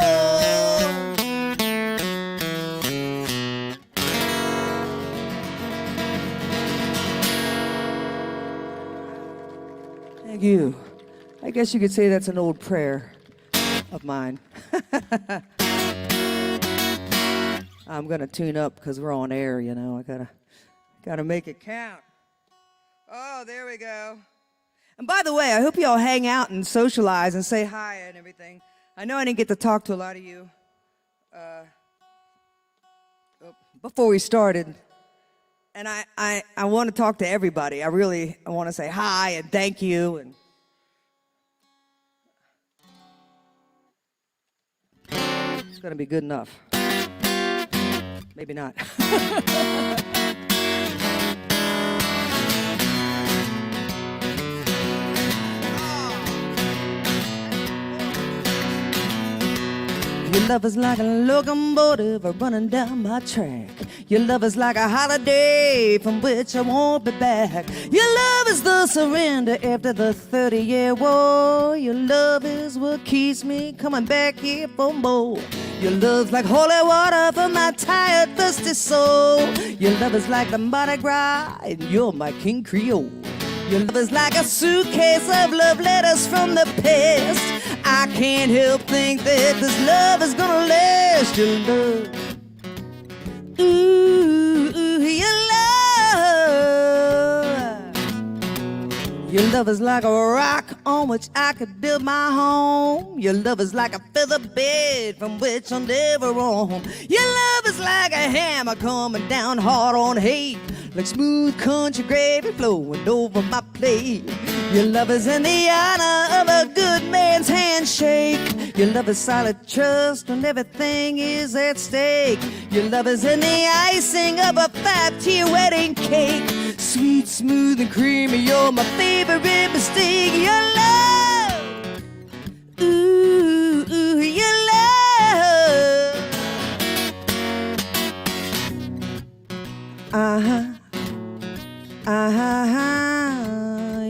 Thank you. I guess you could say that's an old prayer of mine. I'm gonna tune up because we're on air, you know. I gotta make it count. Oh, there we go. And by the way, I hope you all hang out and socialize and say hi and everything. I know I didn't get to talk to a lot of you before we started. And I want to talk to everybody. I want to say hi and thank you. And it's going to be good enough. Maybe not. Your love is like a locomotive running down my track. Your love is like a holiday from which I won't be back. Your love is the surrender after the 30-year war. Your love is what keeps me coming back here for more. Your love's like holy water for my tired, thirsty soul. Your love is like the Mardi Gras, and you're my King Creole. Your love is like a suitcase of love letters from the past. I can't help think that this love is gonna last. Your love, ooh, your love. Your love is like a rock on which I could build my home. Your love is like a feather bed from which I'll never roam. Your love is like a hammer coming down hard on hate, like smooth country gravy flowing over my plate. Your love is in the honor of a good man's handshake. Your love is solid trust when everything is at stake. Your love is in the icing of a 5-tier wedding cake. Sweet, smooth, and creamy, you're my favorite mistake. Your love, ooh, your love. Uh-huh. Uh-huh.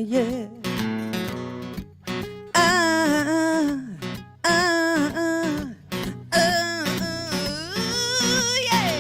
Yeah. Yeah.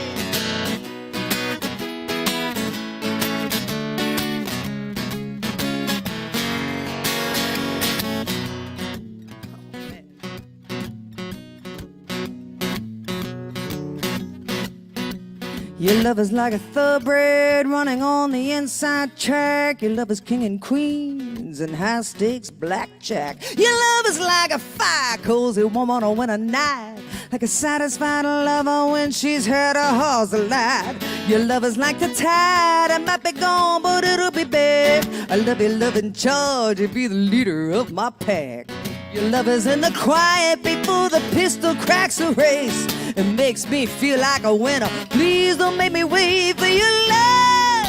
Your love is like a thoroughbred running on the inside track. Your love is king and queens and high stakes blackjack. Your love is like a fire cozy woman on winter night, like a satisfied lover when she's had a horse alight. Your love is like the tide, it might be gone, but it'll be back. I love your love in charge, you be the leader of my pack. Your love is in the quiet before the pistol cracks a race. It makes me feel like a winner. Please don't make me wait for your love.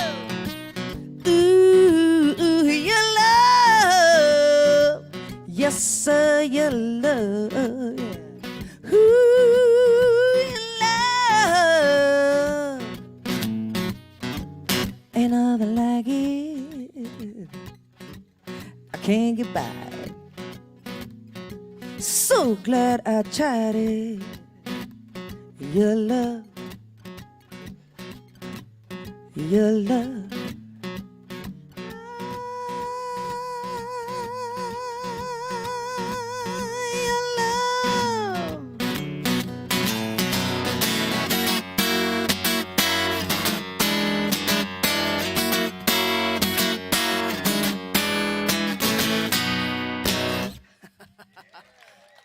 Ooh, your love. Yes, sir, your love. Yeah. Ooh, your love. Ain't nothing like it. I can't get by it. So glad I tried it. Your love, your love. Your love.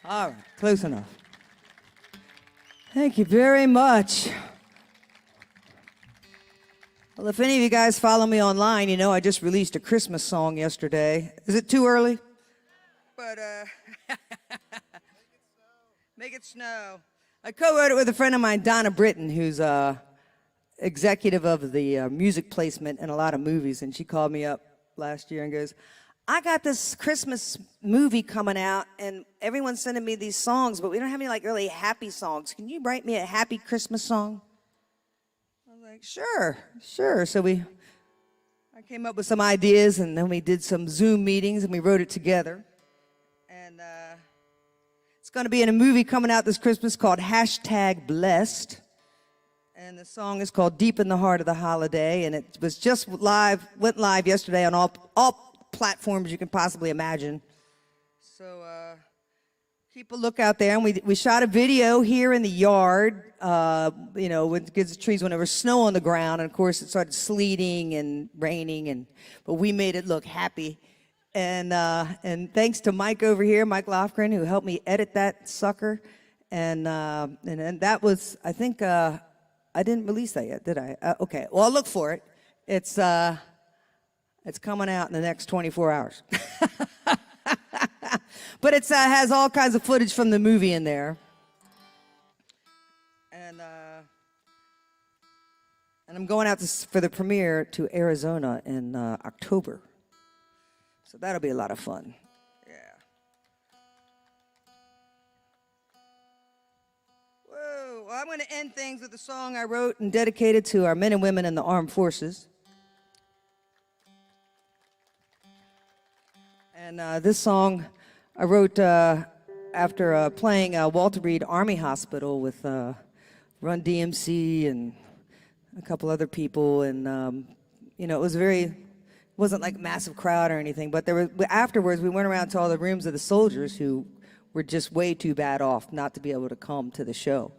All right, close enough. Thank you very much. Well, if any of you guys follow me online, you know I just released a Christmas song yesterday. Is it too early? But, Make It Snow. I co-wrote it with a friend of mine, Donna Britton, who's executive of the music placement in a lot of movies, and she called me up last year and goes, I got this Christmas movie coming out, and everyone's sending me these songs, but we don't have any like really happy songs. Can you write me a happy Christmas song? I was like, sure. So I came up with some ideas, and then we did some Zoom meetings, and we wrote it together. And it's going to be in a movie coming out this Christmas called #Blessed. And the song is called Deep in the Heart of the Holiday, and it was just went live yesterday on all platforms you can possibly imagine. So keep a look out there. And we shot a video here in the yard, with the trees when there was snow on the ground. And of course it started sleeting and raining, but we made it look happy. And thanks to Mike over here, Mike Lofgren, who helped me edit that sucker. And that was, I think, I didn't release that yet, did I? Okay, well, I'll look for it. It's coming out in the next 24 hours. But it has all kinds of footage from the movie in there. And I'm going out for the premiere to Arizona in October. So that'll be a lot of fun. Yeah. Whoa. Well, I'm going to end things with a song I wrote and dedicated to our men and women in the armed forces. And this song I wrote after playing Walter Reed Army Hospital with Run DMC and a couple other people. And, it wasn't like a massive crowd or anything. But afterwards, we went around to all the rooms of the soldiers who were just way too bad off not to be able to come to the show.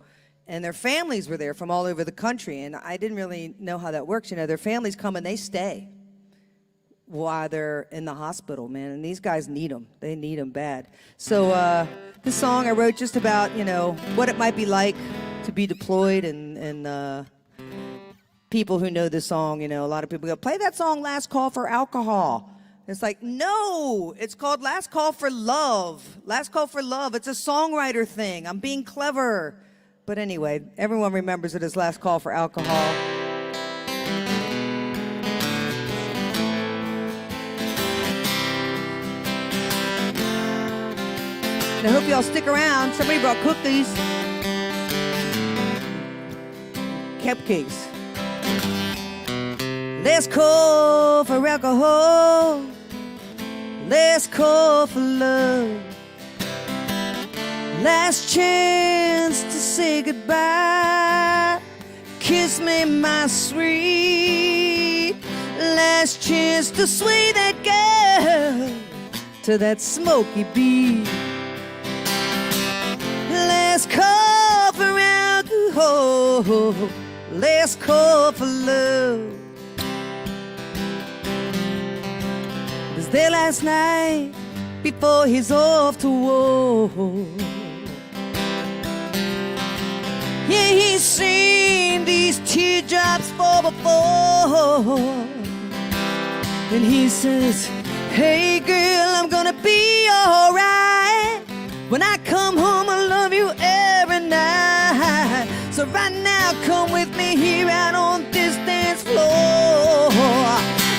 And their families were there from all over the country. And I didn't really know how that works. Their families come and they stay while they're in the hospital, man. And these guys need them. They need them bad. So this song I wrote just about, what it might be like to be deployed and people who know this song, a lot of people go, play that song, Last Call for Alcohol. It's like, no, it's called Last Call for Love. Last Call for Love. It's a songwriter thing. I'm being clever. But anyway, everyone remembers it as Last Call for Alcohol. I hope y'all stick around. Somebody brought cookies. Cupcakes. Last call for alcohol. Last call for love. Last chance to say goodbye. Kiss me, my sweet. Last chance to sway that girl to that smoky beat. Last call for alcohol. Last call for love. Was there last night before he's off to war. Yeah, he's seen these teardrops fall before. And he says, hey girl, I'm gonna be alright. When I come home, I love you every night. So right now, come with me here out on this dance floor.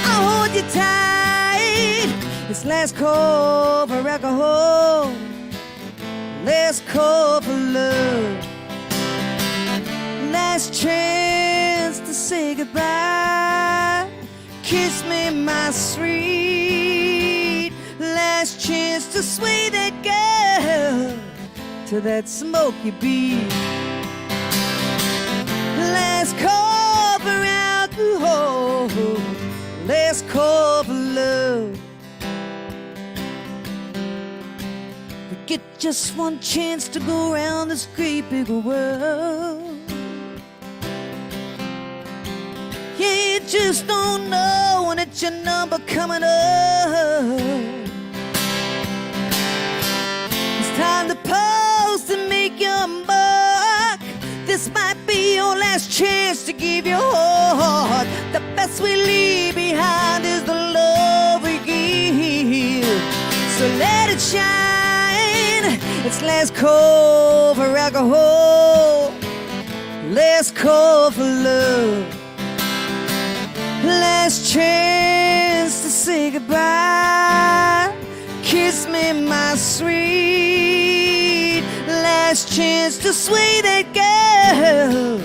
I'll hold you tight. It's last call for alcohol. Last call for love. Last chance to say goodbye. Kiss me, my sweet. Last chance to sway that girl to that smoky beat. Last call for alcohol. Last call for love. We get just one chance to go around this great big world. Yeah, you just don't know when it's your number coming up. It's time to post and make your mark. This might be your last chance to give your heart. The best we leave behind is the love we give. So let it shine. It's last call for alcohol. Last call for love. Last chance to say goodbye. Kiss me, my sweet. Last chance to sway that girl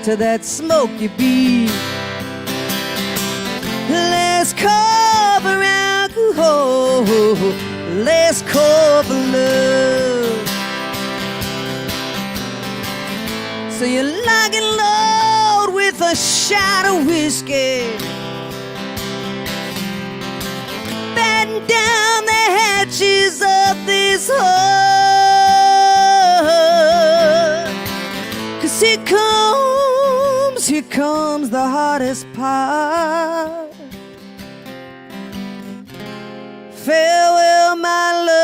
to that smoky beat. Last call for alcohol. Last call for love. So you lock and load with a shot of whiskey. Batten down the hatches of this heart. 'Cause here comes the hardest part. Farewell, my love.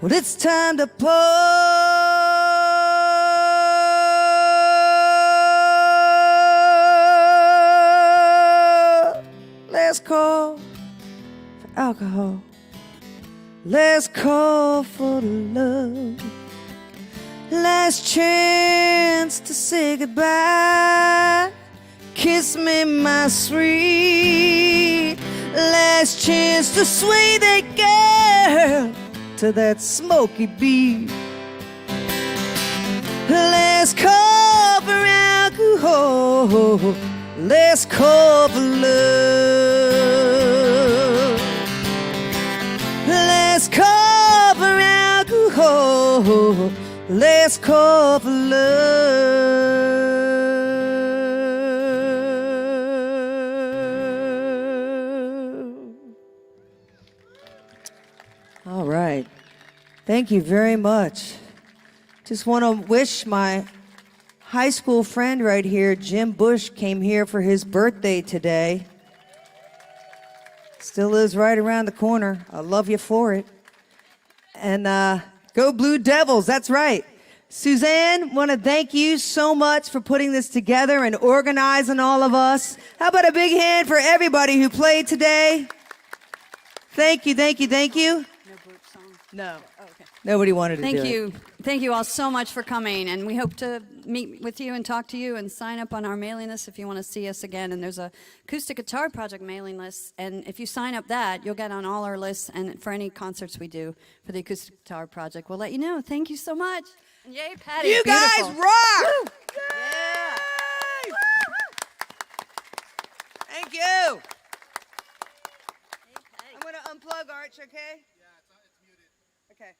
Well, it's time to part. Last call for alcohol. Last call for love. Last chance to say goodbye. Kiss me, my sweet. Last chance to sway that girl to that smoky beat. Last call for alcohol. Last call for love. Last call for alcohol. Last call for love. All right. Thank you very much. Just want to wish my high school friend right here, Jim Bush, came here for his birthday today. Still is right around the corner. I love you for it. And go Blue Devils, that's right. Suzanne, want to thank you so much for putting this together and organizing all of us. How about a big hand for everybody who played today? Thank you, thank you, thank you. No group song. No. Oh, okay. Nobody wanted to do Thank it. you. Thank you all so much for coming, and we hope to meet with you and talk to you and sign up on our mailing list if you want to see us again. And there's a Acoustic Guitar Project mailing list, and if you sign up that, you'll get on all our lists and for any concerts we do for the Acoustic Guitar Project. We'll let you know. Thank you so much. And yay, Patty. You guys Beautiful. rock! Woo. Yeah. Arch okay? Yeah, it's muted. Okay.